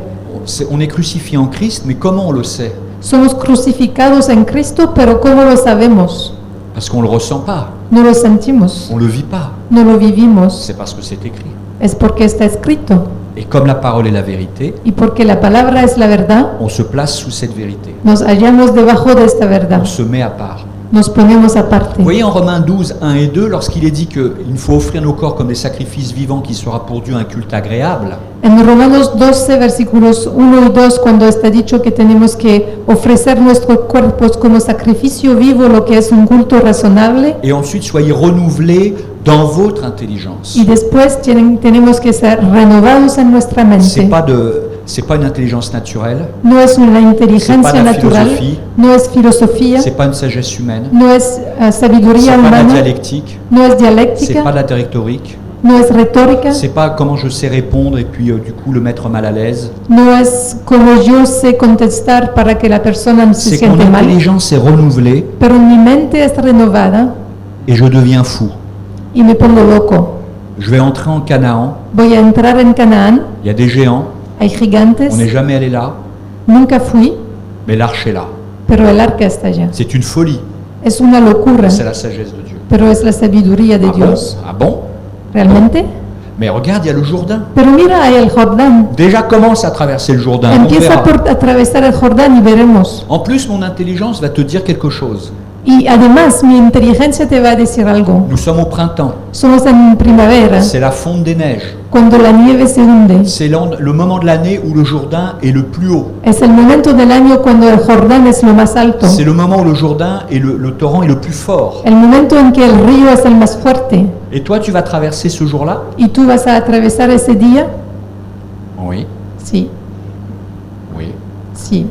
on est crucifié en Christ, mais comment on le sait? Somos crucificados en Cristo, pero ¿cómo lo sabemos? Parce qu'on ne le ressent pas, No lo sentimos, on ne le vit pas. no lo vivimos. C'est parce que c'est écrit. Es porque está escrito. Et comme la parole est la vérité, Y porque la palabra es la verdad, on se place sous cette vérité. nos hallamos debajo de esta verdad. On se met à part. nos ponemos aparte. Vous voyez en Romains 12, 1 et 2, lorsqu'il est dit qu'il faut offrir nos corps comme des sacrifices vivants qui sera pour Dieu un culte agréable, En Romanos 12, versículos 1 y 2, cuando está dicho que tenemos que ofrecer nuestros cuerpos como sacrificio vivo, lo que es un culto razonable, et ensuite soyez renouvelés dans votre intelligence. y después tenemos que ser renovados en nuestra mente. C'est pas une intelligence naturelle, No es una C'est inteligencia pas la natural, filosofía. no es filosofía, c'est pas une sagesse humaine, no es c'est sabiduría pas la humana, dialectique, no es c'est pas dialéctica, de la rhétorique, no es retórica, c'est pas comment je sais répondre et puis du coup le mettre mal à l'aise. no es como yo sé contestar para que la persona se C'est que mon siente mal, intelligence est renouvelée pero mi mente es renovada et je deviens fou. y me pongo loco. Je vais entrer en Canaan, Voy a entrar en Canaán, il y a des géants, hay gigantes, on n'est jamais allé là, nunca fui, mais l'arche est là. pero el arca está allá. C'est une folie, Es una locura, c'est la sagesse de Dieu. pero es la sabiduría de Ah bon? Dios. Ah bon? ¿Realmente? Mais regarde, il y a le Jourdain. Pero mira, hay el Jordán. Déjà commence à traverser le Jourdain, on Empieza verra. por atravesar el Jordán y veremos. En plus, mon intelligence va te dire quelque chose. Y además, mi inteligencia te va a decir algo. Nous sommes au printemps, Somos en primavera, c'est la fonte des neiges. cuando la nieve se hunde. C'est le moment de l'année où le Jourdain est le plus haut. Es el momento del año cuando el Jordán es lo más alto. C'est le moment où le Jourdain et le torrent est le plus fort. El momento en que el río es el más fuerte. Et toi, tu vas traverser ce jour-là? ¿Y tú vas a atravesar ese día? Oui, Sí, oui. sí.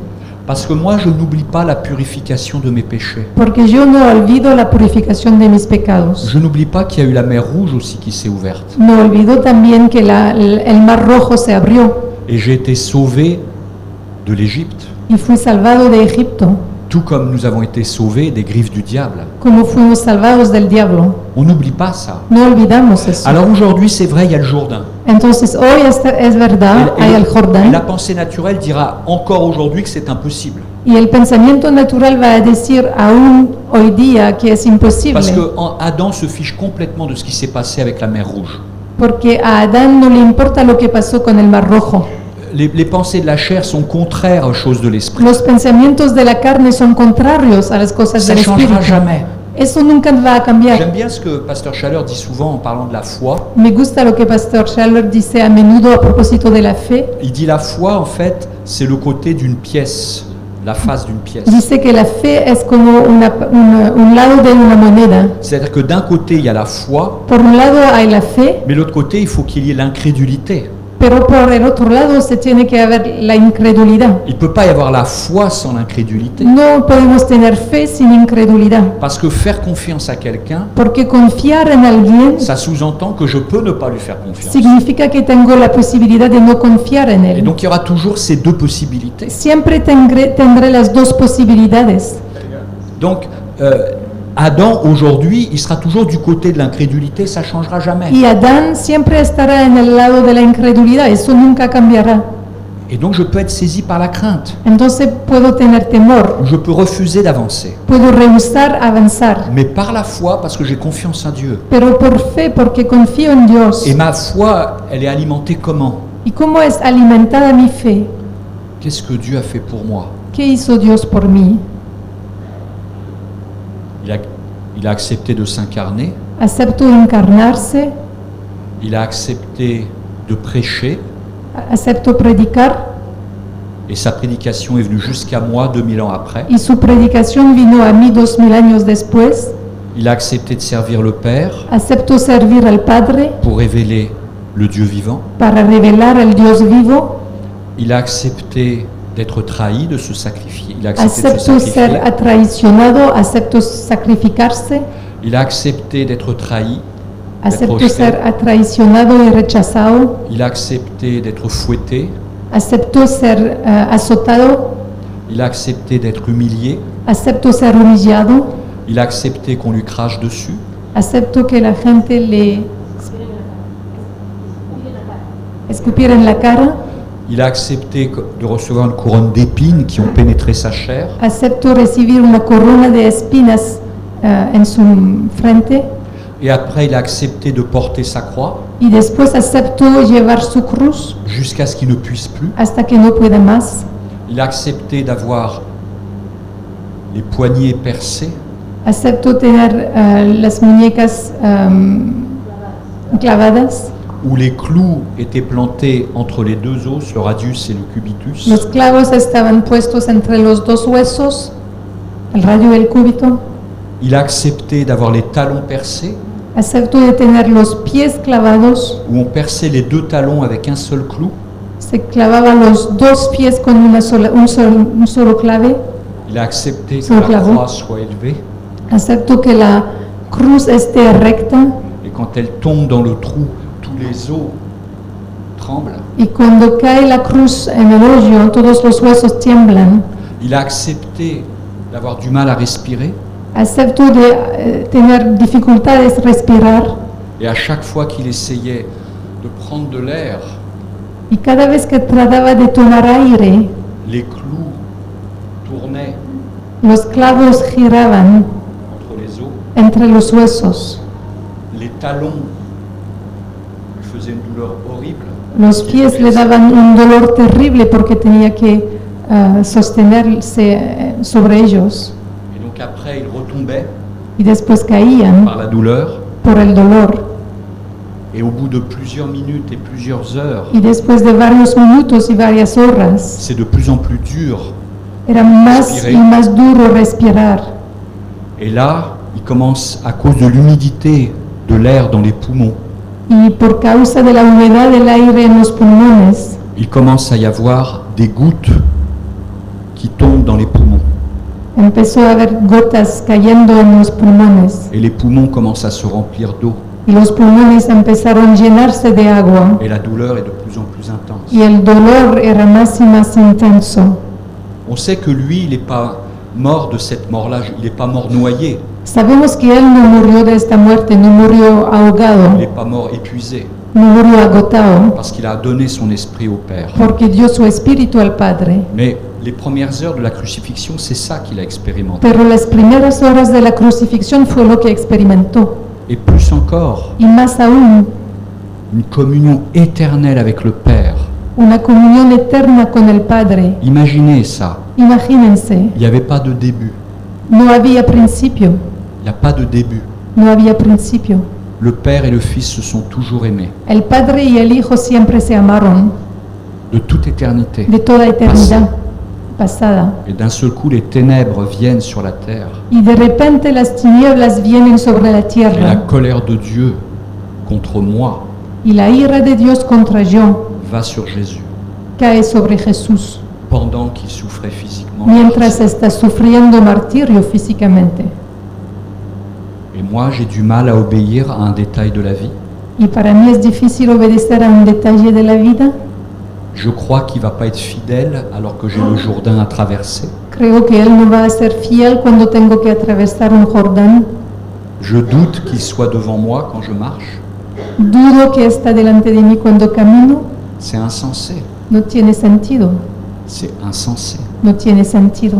Parce que moi, je n'oublie pas la purification de mes péchés. Porque yo no olvido la purificación de mis pecados. Je n'oublie pas qu'il y a eu la mer Rouge aussi qui s'est ouverte. No olvido también que el mar rojo se abrió Et j'ai été sauvé de l'Égypte. y fui salvado de Egipto, Tout comme nous avons été sauvés des griffes du diable. como fuimos salvados del diablo. On n'oublie pas ça. No olvidamos eso. Alors aujourd'hui, c'est vrai, il y a le Jourdain. Entonces hoy es verdad, Et- hay el et Jordán, la pensée naturelle dira encore aujourd'hui que c'est impossible. y el pensamiento natural va a decir aún hoy día que es imposible, Parce que Adam se fiche complètement de ce qui s'est passé avec la mer Rouge. porque a Adán no le importa lo que pasó con el mar rojo. Les pensées de la chair sont contraires aux choses de l'esprit. Los pensamientos de la carne son contrarios a las cosas Ça del ne changera espíritu. jamais. Eso nunca va a cambiar. J'aime bien ce que Pasteur Chaleur dit souvent en parlant de la foi. Me gusta lo que Pastor Schaller dice a menudo a propósito de la fe. Il dit la foi, en fait, c'est le côté d'une pièce, la face d'une pièce. Dice que la fe es como un lado de una moneda. C'est-à-dire que d'un côté, il y a la foi, Por un lado hay la fe, mais de l'autre côté, il faut qu'il y ait l'incrédulité. pero por el otro lado se tiene que haber la incredulidad. Il ne peut pas y avoir la foi sans l'incrédulité. No podemos tener fe sin incredulidad, Parce que faire confiance à quelqu'un, porque confiar en alguien ça sous-entend que je peux ne pas lui faire confiance. significa que tengo la posibilidad de no confiar en Et él. donc il y aura toujours ces deux possibilités. Siempre tendré las dos posibilidades. Donc Adam, aujourd'hui, il sera toujours du côté de l'incrédulité, ça ne changera jamais. Y Adán siempre estará en el lado de la incredulidad, eso nunca cambiará. Et donc je peux être saisi par la crainte, Entonces puedo tener temor, ou je peux refuser d'avancer. puedo rehusar avanzar, Mais par la foi, parce que j'ai confiance en Dieu. pero por fe, porque confío en Dios. Et ma foi, elle est alimentée comment? ¿Y cómo es alimentada mi fe? Qu'est-ce que Dieu a fait pour moi? ¿Qué hizo Dios por mí? Il a accepté de s'incarner, Acepto encarnarse, il a accepté de prêcher, acepto predicar, et sa prédication est venue jusqu'à moi 2000 ans après. y su predicación vino a mí 2000 años después. Il a accepté de servir le Père Acepto servir al Padre pour révéler le Dieu vivant. para revelar al Dios vivo. Il a accepté d'être trahi, de se sacrifier. Il a accepté de se Acepto ser sacrifier. traicionado, acepto sacrificarse, Il a accepté d'être trahi. acepto rejeté. ser traicionado y rechazado, Il a accepté d'être fouetté. acepto ser azotado, Il a accepté d'être humilié. acepto ser humillado, Il a accepté qu'on lui crache dessus. acepto que la gente le escupiera en la cara, Il a accepté de recevoir une couronne d'épines qui ont pénétré sa chair. acepto recibir una corona de espinas en su frente, Et après, il a accepté de porter sa croix y después acepto llevar su cruz jusqu'à ce qu'il ne puisse plus. hasta que no pueda más. Il a accepté d'avoir les poignets percés Acepto tener las muñecas clavadas. où les clous étaient plantés entre les deux os, le radius et le cubitus. Los clavos estaban puestos entre los dos huesos, el radio y el cúbito. Il a accepté d'avoir les talons percés, Acepto de tener los pies clavados. où on perçait les deux talons avec un seul clou. Se clavaba los dos pies con un solo clave. Il a accepté que Solo la clavo. croix soit élevée, Acepto que la cruz esté recta. et quand elle tombe dans le trou, tous les os tremblent. Y cuando cae la cruz en el hoyo, todos los huesos tiemblan. Il a accepté d'avoir du mal à respirer, Acepto de tener dificultades respirar. et à chaque fois qu'il essayait de prendre de l'air, Y cada vez que trataba de tomar aire, les clous tournaient los clavos giraban entre les os, entre los huesos. les talons lui faisaient une douleur horrible. Los pies le daban un dolor terrible porque tenía que sostenerse sobre ellos. Et donc après, il retombait Y después caían par la douleur, por el dolor. et au bout de plusieurs minutes et plusieurs heures, Y después de varios minutos y varias horas, c'est de plus en plus dur. era más Respirer. y más duro respirar. Et là, il commence, à cause de l'humidité de l'air dans les poumons, Y por causa de la humedad del aire en los pulmones, il commence à y avoir des gouttes qui tombent dans les poumons. empezó a haber gotas cayendo en los pulmones. Et les poumons commencent à se remplir d'eau. Y los pulmones empezaron a llenarse de agua. Et la douleur est de plus en plus intense. Y el dolor era más y más intenso. On sait que lui, il n'est pas mort de cette mort-là, il n'est pas mort noyé, Sabemos que él no murió de esta muerte, no murió il ahogado, n'est pas mort épuisé, no murió agotado, parce qu'il a donné son esprit au Père. porque dio su espíritu al Padre. Mais les premières heures de la crucifixion, c'est ça qu'il a expérimenté. Pero las primeras horas de la crucifixión fue lo que experimentó. Et plus encore, Y más aún, une communion éternelle avec le Père. una comunión eterna con el Padre. Imaginez ça, Imagínense, il n'y avait pas de début, no había principio, il n'y a pas de début. no había principio. Le Père et le Fils se sont toujours aimés, El Padre y el Hijo siempre se amaron, de toute éternité. de toda eternidad pasada. Et d'un seul coup, les ténèbres viennent sur la terre. Y de repente las tinieblas vienen sobre la Et la tierra. colère de Dieu contre moi Y la ira de Dios contra yo va sur Jésus, cae sobre Jesús, pendant qu'il souffrait physiquement. mientras está sufriendo martirio físicamente. Et moi, j'ai du mal à obéir à un détail de la vie. Y para mí es difícil obedecer a un detalle de la vida. Je crois qu'il ne va pas être fidèle alors que j'ai le Jourdain à traverser. Creo que Él no va a ser fiel cuando tengo que atravesar un Jordán. Je doute qu'il soit devant moi quand je marche. Dudo que está delante de mí cuando camino. C'est insensé. No tiene sentido, C'est insensé. no tiene sentido.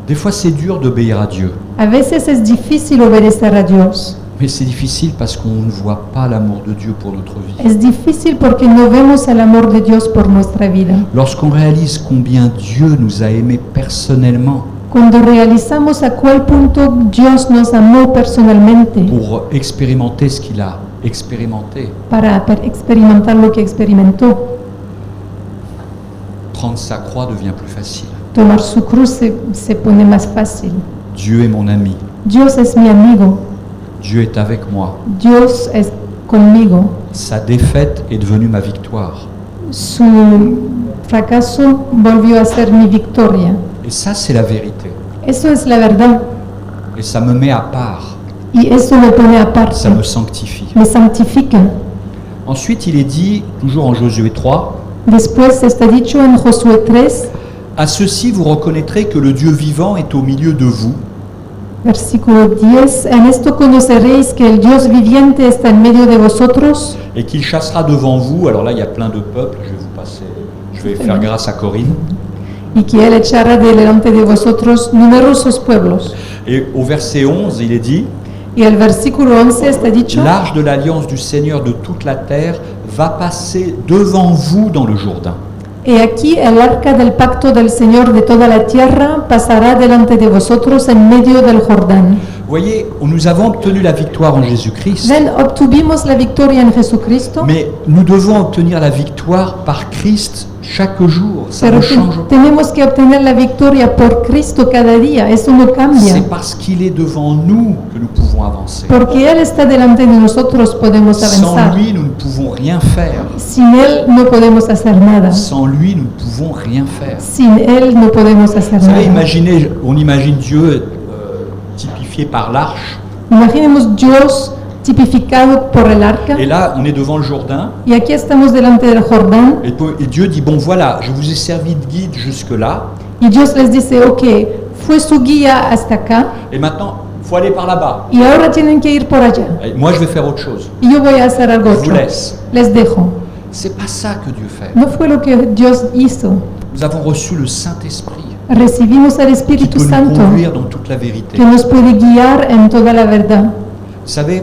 Des fois, c'est dur d'obéir à Dieu. A veces es difícil obedecer a Dios. Mais c'est difficile parce qu'on ne voit pas l'amour de Dieu pour notre vie. Es difícil porque no vemos el amor de Dios por nuestra vida. Lorsqu'on réalise combien Dieu nous a aimés personnellement Cuando realizamos a cuál punto Dios nos amó personalmente pour expérimenter ce qu'il a expérimenté, para experimentar lo que experimentó, prendre sa croix devient plus facile. tomar su cruz se pone más fácil. Dieu est mon ami. Dios es mi amigo, Dieu est avec moi. Dios es conmigo. Sa défaite est devenue ma victoire. Su fracaso volvió a ser mi victoria. Et ça, c'est la vérité. Eso es la verdad Et ça me met à part. y eso me pone aparte, Ça me sanctifie. me santifica. Ensuite, il est dit, toujours en Josué 3, Después está dicho en Josué 3, « À ceci, vous reconnaîtrez que le Dieu vivant est au milieu de vous, versículo 10, en esto conoceréis que el Dios viviente está en medio de vosotros et qu'il chassera devant vous. » Alors là, il y a plein de peuples. Je vais vous passer. Je vais faire grâce à Corinne. y que él echará delante de vosotros numerosos pueblos. Et au verset 11, il est dit, Y el versículo 11 está dicho, l'arche de l'alliance du Seigneur de toute la terre va passer devant vous dans le Jourdain. He aquí el arca del pacto del Señor de toda la tierra pasará delante de vosotros en medio del Jordán. Vous voyez, nous avons obtenu la victoire en Jésus-Christ, Ven, obtuvimos la victoria en Jesucristo, mais nous devons obtenir la victoire par Christ chaque jour. Ça pero ne change pas. tenemos que obtener la victoria por Cristo cada día. Eso no cambia. C'est parce qu'il est devant nous que nous pouvons avancer. Porque Él está delante de nosotros podemos Sans avanzar. lui, nous ne pouvons rien faire. Sin Él no podemos hacer nada. Sans lui, nous ne pouvons rien faire. Sin Él no podemos hacer Vous savez, nada. on imagine Dieu typifié par l'arche, Imaginemos Dios tipificado por el arca. et là, on est devant le Jourdain, Y aquí estamos delante del Jordán. et Dieu dit, bon voilà, je vous ai servi de guide jusque-là, Y Dios les dice, ok, fue su guía hasta acá. et maintenant, il faut aller par là-bas. Y ahora tienen que ir por allá. Et moi, je vais faire autre chose. Y yo voy a hacer algo Je vous otro. laisse. Les dejo. C'est pas ça que Dieu fait. No fue lo que Dios hizo. Nous avons reçu le Saint-Esprit Recibimos al qui Espíritu peut nous Santo conduire dans toute la vérité. que nos puede guiar en toda la verdad. Vous savez,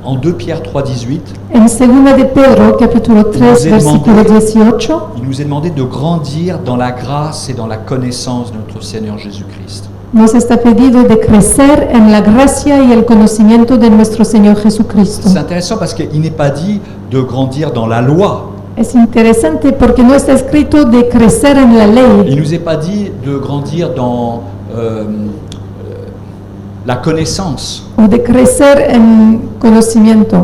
en 2 Pierre 3,18, En 2 de Pedro, capítulo 3, Nous est versículo demandé- 18, il nous est demandé de grandir dans la grâce et dans la connaissance de notre Seigneur Jésus-Christ. nos está pedido de crecer en la gracia y el conocimiento de nuestro Señor Jesucristo. C'est intéressant parce qu'il n'est pas dit de grandir dans la loi. Es interesante porque no está escrito de crecer en la Il ley, ne nous est pas dit de grandir dans la connaissance. o de crecer en conocimiento.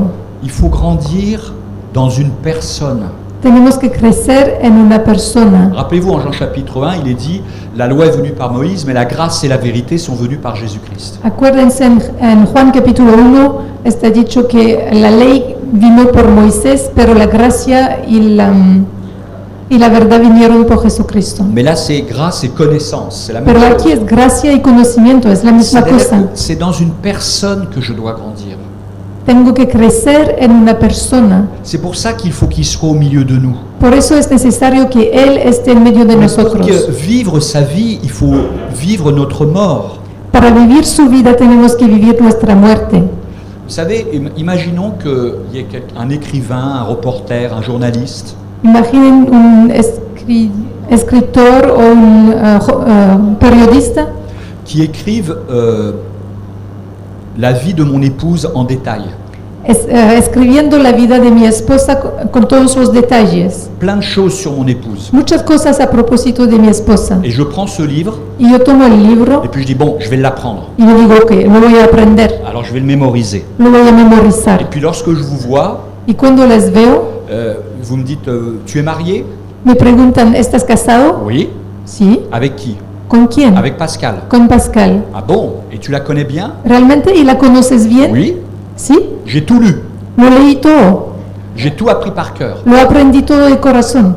Il faut grandir dans une personne. Tenemos que crecer en una persona. Rappelez-vous, en Jean chapitre 1, il est dit, la loi est venue par Moïse, mais la grâce et la vérité sont venues par Jésus-Christ. Acuérdense en Juan capítulo 1 está dicho que la ley vino por Moisés, pero la gracia y la verdad vinieron por Jesucristo. Mais là, c'est grâce et connaissance, c'est la même Pero chose. aquí es gracia y conocimiento, es la misma C'est-à-dire cosa. que c'est dans une personne que je dois grandir. Tengo que crecer en una persona. C'est pour ça qu'il faut qu'il soit au milieu de nous. Por eso es necesario que Él esté en medio de Mais pour nosotros. que vivre sa vie, il faut vivre notre mort. Para vivir su vida tenemos que vivir nuestra muerte. Vous savez, imaginons qu'il y ait un écrivain, un reporter, un journaliste Imaginen un escritor o un periodista qui écrive la vie de mon épouse en détail. Escribiendo la vida de mi esposa con todos los detalles. Plein de choses sur mon épouse. Muchas cosas a propósito de mi esposa. Et je prends ce livre Y yo tomo el libro et puis je dis, bon, je vais l'apprendre. y yo digo, ok, lo voy a aprender, Alors je vais le mémoriser. lo voy a Et memorizar. puis lorsque je vous vois, Y cuando les veo, vous me dites, tu es marié? me preguntan, ¿estás casado? Oui. Sí. Avec qui? ¿Con quién? Avec Pascal. Con Pascal. Ah bon? Et tu la connais bien? ¿Realmente? ¿Y la conoces bien? Oui. Sí. J'ai tout lu. Lo leí todo. J'ai tout appris par cœur. Lo aprendí todo de corazón.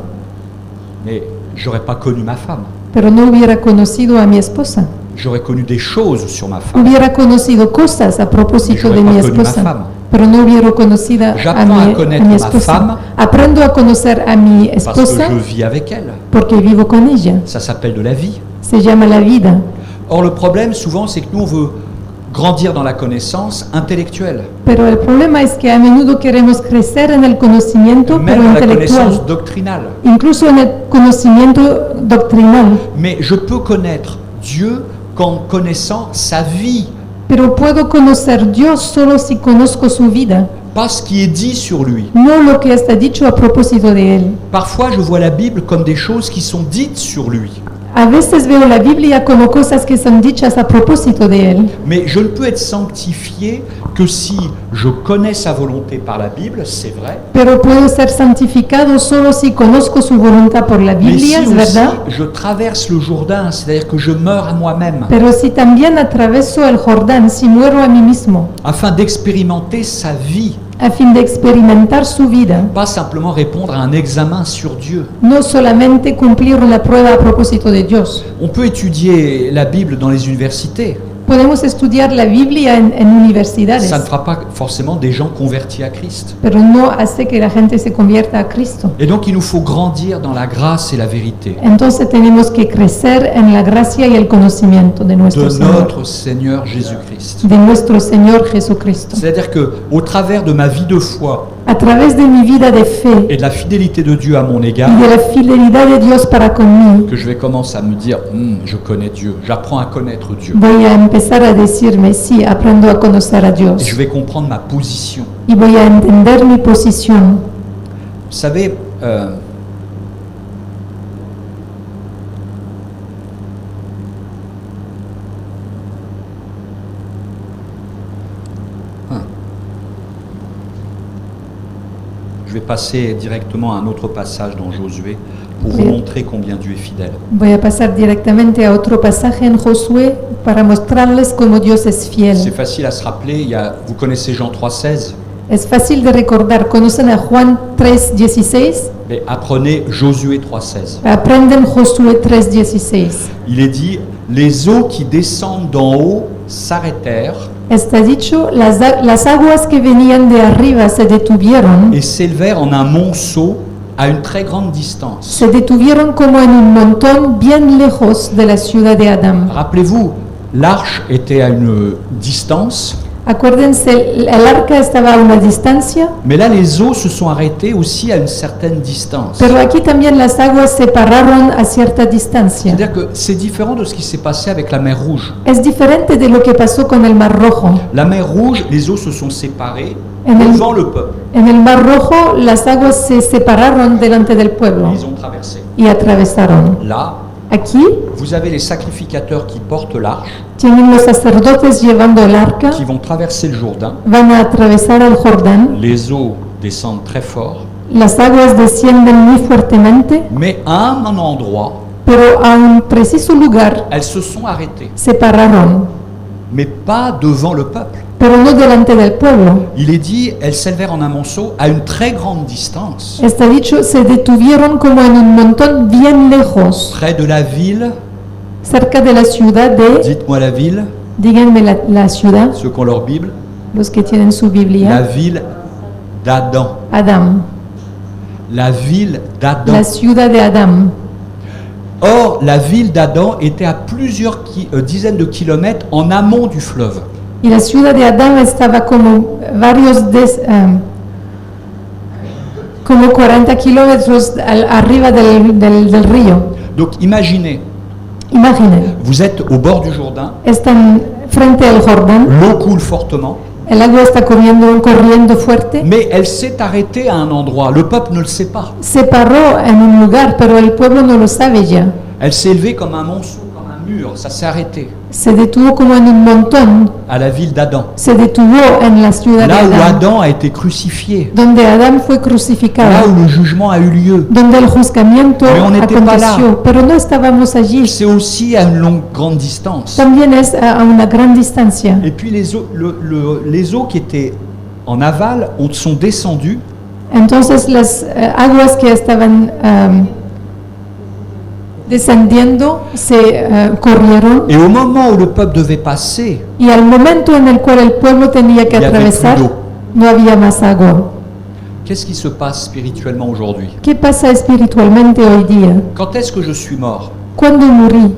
Mais j'aurais pas connu ma femme. Pero no hubiera conocido a mi esposa. J'aurais connu des choses sur ma femme. Hubiera conocido cosas a propósito J'aurais de pas mi connu ma esposa. femme. Pero no hubiera conocido a J'apprends à connaître mi ma esposa. femme Aprendo a conocer a mi Parce que esposa je vis avec elle. porque vivo con ella. Ça s'appelle de la vie. Se llama la vida. Or, le problème, souvent, c'est que nous, on veut grandir dans la connaissance intellectuelle, Pero el problema es que a menudo queremos crecer en el conocimiento, même pero dans la intelectual. connaissance doctrinale. Incluso en el conocimiento doctrinal. Mais je peux connaître Dieu qu'en connaissant sa vie, Pero puedo conocer Dios solo si conozco su vida, pas ce qui est dit sur lui. no lo que está dicho a propósito de Él. Parfois, je vois la Bible comme des choses qui sont dites sur lui. A veces veo la Biblia como cosas que son dichas a propósito de Él, Mais je ne peux être sanctifié que si je connais sa volonté par la Bible, c'est vrai. pero puedo ser santificado solo si conozco su voluntad por la Mais si Biblia, es aussi verdad. je traverse le Jourdain, c'est-à-dire que je meurs à moi-même, Pero si también atraveso el Jordán, si muero a mí mismo, afin d'expérimenter sa vie, a fin de experimentar su vida, pas simplement répondre à un examen sur Dieu. no solamente cumplir la prueba a propósito de Dios. On peut étudier la Bible dans les universités. Podemos estudiar la Biblia en universidades, Ça ne fera pas forcément des gens convertis à Christ. pero no hace que la gente se convierta a Cristo. Et donc il nous faut grandir dans la grâce et la vérité Entonces tenemos que crecer en la gracia y el conocimiento de nuestro de Señor, notre Seigneur Jésus-Christ. de nuestro Señor Jesucristo. C'est-à-dire que au travers de ma vie de foi, a través de mi vida de fe et de la fidélité de Dieu à mon égard, y de la fidelidad de Dios para conmigo, que je vais commencer à me dire, je connais Dieu, j'apprends à connaître Dieu. voy a empezar a decirme, sí, aprendo a conocer a Et Dios je vais comprendre ma position. y voy a entender mi posición. Vous savez, je vais passer directement à un autre passage dans Josué pour vous Oui. montrer combien Dieu est fidèle. Voy a pasar directamente a otro pasaje en Josué para mostrarles cómo Dios es C'est fiel. facile à se rappeler, vous connaissez Jean 3,16, Es fácil de recordar. ¿Conocen a Juan 3:16? mais apprenez Josué 3,16. Aprenden Josué 3:16. Il est dit, les eaux qui descendent d'en haut s'arrêtèrent Está dicho, las aguas que venían de arriba se detuvieron. et s'élevèrent en un monceau à une très grande distance. Se detuvieron como en un montón bien lejos de la ciudad de Adán. Rappelez-vous, l'arche était à une distance, Acuérdense, el arca estaba a una distancia, mais là les eaux se sont arrêtées aussi à une certaine distance. pero aquí también las aguas se pararon a cierta distancia. C'est-à-dire que c'est différent de ce qui s'est passé avec la mer Rouge. Es diferente de lo que pasó con el Mar Rojo. La mer Rouge, les eaux se sont séparées En el- devant le peuple. En el Mar Rojo las aguas se separaron delante del pueblo Ils ont traversé. y atravesaron. Là, Aquí vous avez les sacrificateurs qui portent l'arche, tienen los sacerdotes llevando el arca, qui vont traverser le Jourdain. van a atravesar el Jordán, Les eaux descendent très fort, las aguas descienden muy fuertemente, mais à un endroit, pero a un preciso lugar elles se sont arrêtées, se pararon, mais pas devant le peuple. pero no delante del pueblo. Il est dit, elles s'élevèrent en un monceau à une très grande distance, Está dicho, se detuvieron como en un montón bien lejos, près de la ville. cerca de la ciudad de, Dites-moi la ville, díganme la ciudad, ceux qui ont leur Bible, los que tienen su la Biblia, ville d'Adam. Adam, La ville d'Adam. la ciudad de Adam. Or, la ville d'Adam était à plusieurs dizaines de kilomètres en amont du fleuve. Y la ciudad de Adán estaba como como 40 kilómetros arriba del río. Donc imaginez, Imaginen, vous êtes au bord du Jourdain, están frente al Jordán, l'eau coule fortement, el agua está corriendo fuerte, mais elle s'est arrêtée à un endroit. Le peuple ne le sait pas. se paró en un lugar, pero el pueblo no lo sabe ya. Elle s'est élevée comme un monceau, comme un mur. Ça s'est arrêté Se detuvo como en un montón, à la ville d'Adam. se detuvo en la ciudad Là de où Adán, Adam a été crucifié. donde Adán fue Là crucificado, où le jugement a eu lieu. donde el juzgamiento Mais on n'était pas là. aconteció, pero no estábamos allí. C'est aussi à une grande distance. También es a una gran distancia. Et puis les eaux, les eaux qui étaient en aval sont descendues Entonces las aguas que estaban descendiendo se corrieron, et au moment où le peuple devait passer, y al momento en el cual el pueblo tenía que Y había atravesar, plus d'eau. no había más agua. qu'est-ce qui se passe spirituellement aujourd'hui? ¿Qué pasa espiritualmente hoy día? Quand est-ce que je suis mort? ¿Cuándo morí?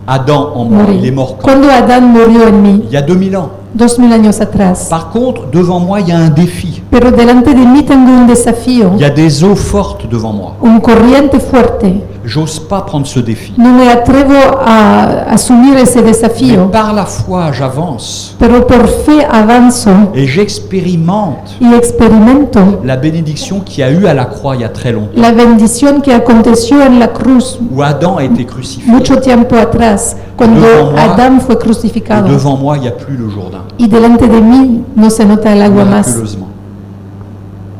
Adam en moi, il est Morí. mort quand? Cuando Adán murió en mí, Il y a 2000 ans. 2000 años atrás. Par contre, devant moi, il y a un défi. Pero delante de mí tengo un desafío, Il y a des eaux fortes devant moi. un corriente fuerte. J'ose pas prendre ce défi. No me atrevo a asumir ese Mais desafío, par la foi, j'avance pero por fe avanzo et j'expérimente y experimento la bénédiction qu'il y a eu à la croix il y a très longtemps, la bendición que aconteció en la cruz où Adam a été crucifié. mucho tiempo atrás, cuando Devant moi, Adán fue Et crucificado. devant moi, il n'y a plus le Jourdain. Y delante de mí no se nota el agua más. Miraculeusement.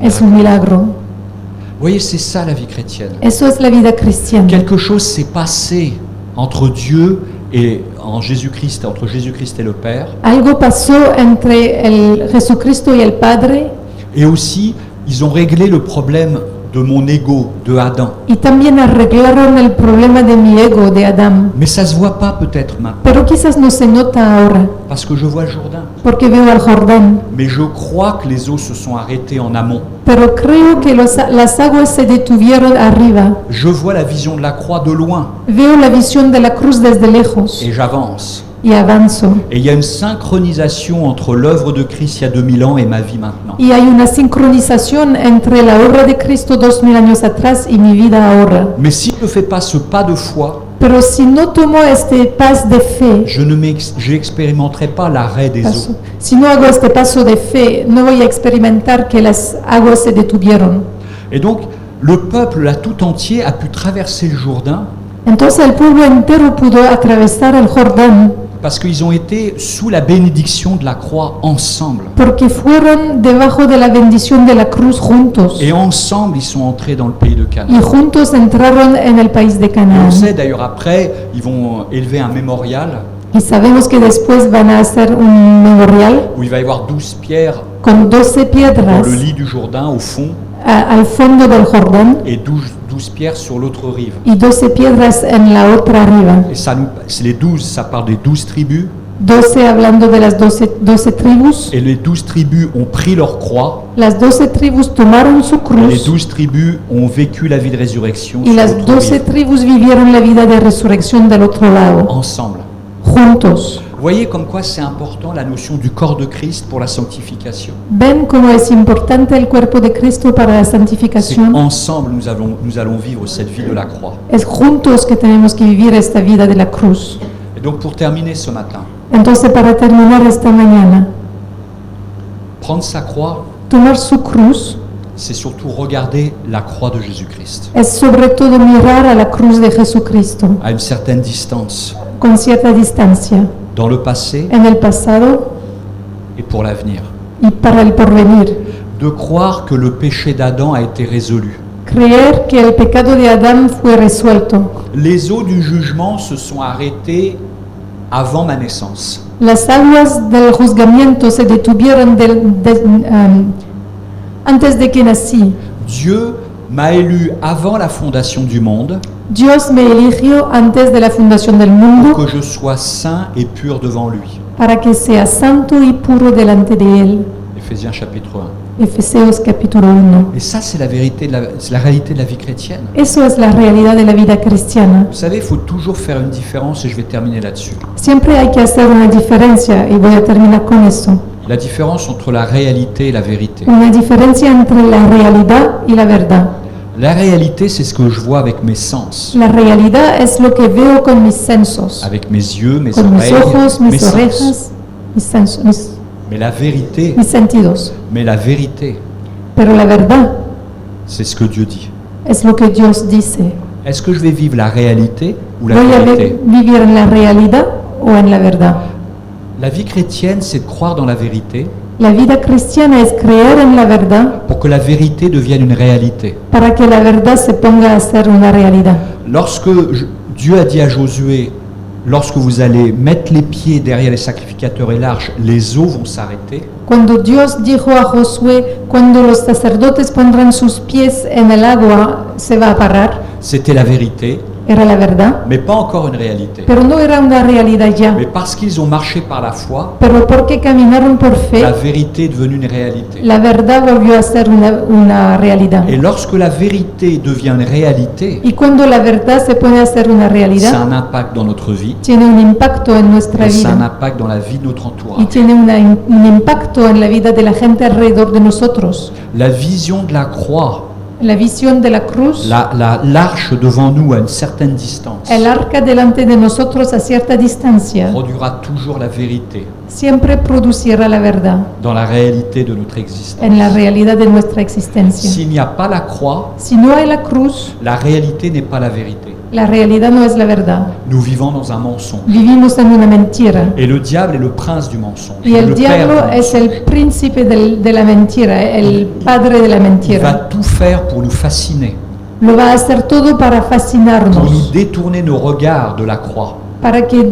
Es un milagro. Vous voyez, c'est ça la vie chrétienne. Eso es la vida cristiana. Quelque chose s'est passé entre Dieu et en Jésus-Christ, entre Jésus-Christ et le Père. Algo pasó entre el Jesucristo y el Padre, Et aussi, ils ont réglé le problème de mon ego, de Adam. y también arreglaron el problema de mi ego, de Adán. Mais ça se voit pas peut-être maintenant, Pero quizás no se nota ahora, parce que je vois le Jourdain. porque veo al Jordán. Mais je crois que les eaux se sont arrêtées en amont. Pero creo que las aguas se detuvieron arriba. Je vois la vision de la croix de loin Veo la visión de la cruz desde lejos et j'avance. y avanzo. Et il y a une synchronisation entre l'œuvre de Christ il y a 2000 ans et ma vie maintenant. Y hay una sincronización entre la obra de Cristo 2000 años atrás y mi vida ahora. Mais si je ne fais pas ce pas de foi, Pero si no tomo este paso de fe, je n'expérimenterai pas l'arrêt des eaux. si no hago este paso de fe, no voy a experimentar que las aguas se detuvieron. Et donc, le peuple là tout entier a pu traverser le Jourdain Entonces el pueblo entero pudo atravesar el Jordán parce qu'ils ont été sous la bénédiction de la croix ensemble. porque fueron debajo de la bendición de la cruz juntos. Et ensemble, ils sont entrés dans le pays de Y Canaan. juntos entraron en el país de Et on Canaán. sait d'ailleurs après, ils vont élever un mémorial Y sabemos que después van a hacer un memorial où il va y avoir 12 pierres con 12 dans piedras le lit du Jourdain au fond al fondo del Jordán et 12 pierres sur l'autre rive. y 12 piedras en la otra arriba. Et ça, c'est les 12, ça parle des 12 tribus. 12 hablando de las 12 tribus. Et les 12 tribus ont pris leur croix. Las 12 tribus tomaron su Et les cruz 12 tribus ont vécu la vie de résurrection y sur las l'autre 12 rive, tribus vivieron la vida de resurrección del otro lado, ensemble. juntos. Vous voyez comme quoi c'est important la notion du corps de Christ pour la sanctification. Ven cómo es importante el cuerpo de Cristo para la C'est santificación. ensemble nous allons vivre cette vie de la croix. Es juntos que tenemos que vivir esta vida de la cruz. Et donc pour terminer ce matin, Entonces, para terminar esta mañana, prendre sa croix, tomar su cruz c'est surtout regarder la croix de Jésus-Christ es sobre todo mirar a la cruz de Jesucristo à une certaine distance, con cierta distancia dans le passé en el pasado et pour l'avenir. y para el porvenir. De croire que le péché d'Adam a été résolu. Creer que el pecado de Adán fue resuelto. Les eaux du jugement se sont arrêtées avant ma naissance. Las aguas del juzgamiento se detuvieron antes de que nací. Dieu m'a élu avant la fondation du monde Dios me eligió antes de la fundación del pour mundo que je sois saint et pur devant lui. para que sea santo y puro delante de Él. Éphésiens chapitre 1. Efesios capítulo 1. Et ça, c'est la vérité, c'est la réalité de la vie chrétienne. Eso es la realidad de la vida cristiana. Vous savez, il faut toujours faire une différence et je vais terminer là-dessus. Siempre hay que hacer una diferencia y voy a terminar con eso. La différence entre la réalité et la vérité. Una diferencia entre la realidad y la verdad. La réalité, c'est ce que je vois avec mes sens, La realidad es lo que veo con mis sensos, avec mes yeux, mes con mis oreilles, ojos, mes mis sens. orejas, mis sensos, Mais la vérité, mis sentidos. Pero la verdad c'est ce que Dieu dit. es lo que Dios dice. Est-ce que je vais vivre la réalité ou la ¿Voy a vérité? vivir en la realidad o en la verdad? La vie chrétienne, c'est de croire dans la vérité La vida cristiana es creer en la verdad pour que la vérité devienne une réalité. para que la verdad se ponga a ser una realidad. Lorsque Dieu a dit à Josué, lorsque vous allez mettre les pieds derrière les sacrificateurs et l'arche, les eaux vont s'arrêter. Cuando Dios dijo a Josué, cuando los sacerdotes pondrán sus pies en el agua, se va a parar, C'était la vérité, era la verdad, mais pas encore une réalité. pero no era una realidad ya. Mais parce qu'ils ont marché par la foi, Pero porque caminaron por fe, la vérité est devenue une réalité. la verdad volvió a ser una realidad. Et lorsque la vérité devient une réalité, Y cuando la verdad se puede hacer una ça a realidad, un impact dans notre vie, tiene un impacto en nuestra et ça a un vida impact dans la vie de notre y entourage. tiene un impacto en la vida de la gente alrededor de nosotros. La vision de la croix, La visión de la cruz, l'arche devant nous à une certaine distance, el arca delante de nosotros a cierta distancia, produira toujours la vérité siempre producirá la verdad dans la réalité de notre existence. en la realidad de nuestra existencia. S'il n'y a pas la croix, Si no hay la cruz, la réalité n'est pas la vérité. la realidad no es la verdad. Nous vivons dans un mensonge. Vivimos en una mentira. Et le diable est le prince du mensonge. Y el le père diablo du es mensonge. el príncipe de la mentira, el padre de la Il va mentira. tout faire pour nous fasciner, Lo va a hacer todo para pour nous fascinarnos, détourner nos regards de la croix, para que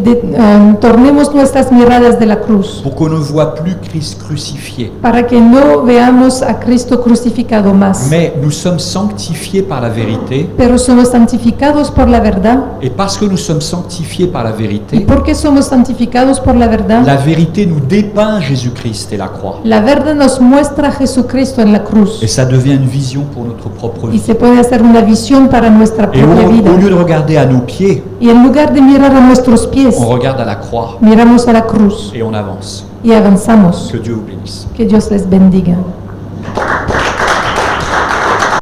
tornemos nuestras miradas de la cruz, pour qu'on ne voit plus Christ crucifié. para que no veamos a Cristo crucificado más. Mais nous sommes sanctifiés par la vérité, Pero somos santificados por la verdad. et parce que nous sommes sanctifiés par la ¿Y vérité, por qué somos santificados por la verdad? la vérité nous dépeint Jésus-Christ et la croix. La verdad nos muestra a Jesucristo en la cruz Et ça devient une vision pour notre propre y vie. se puede hacer una visión para nuestra Et propia vida. au lieu de regarder à nos pieds, Y en lugar de mirar a nuestros nuestros pies, on regarde à la croix miramos a la cruz et on avance. y avanzamos. Que Dieu vous bénisse. Que Dios les bendiga.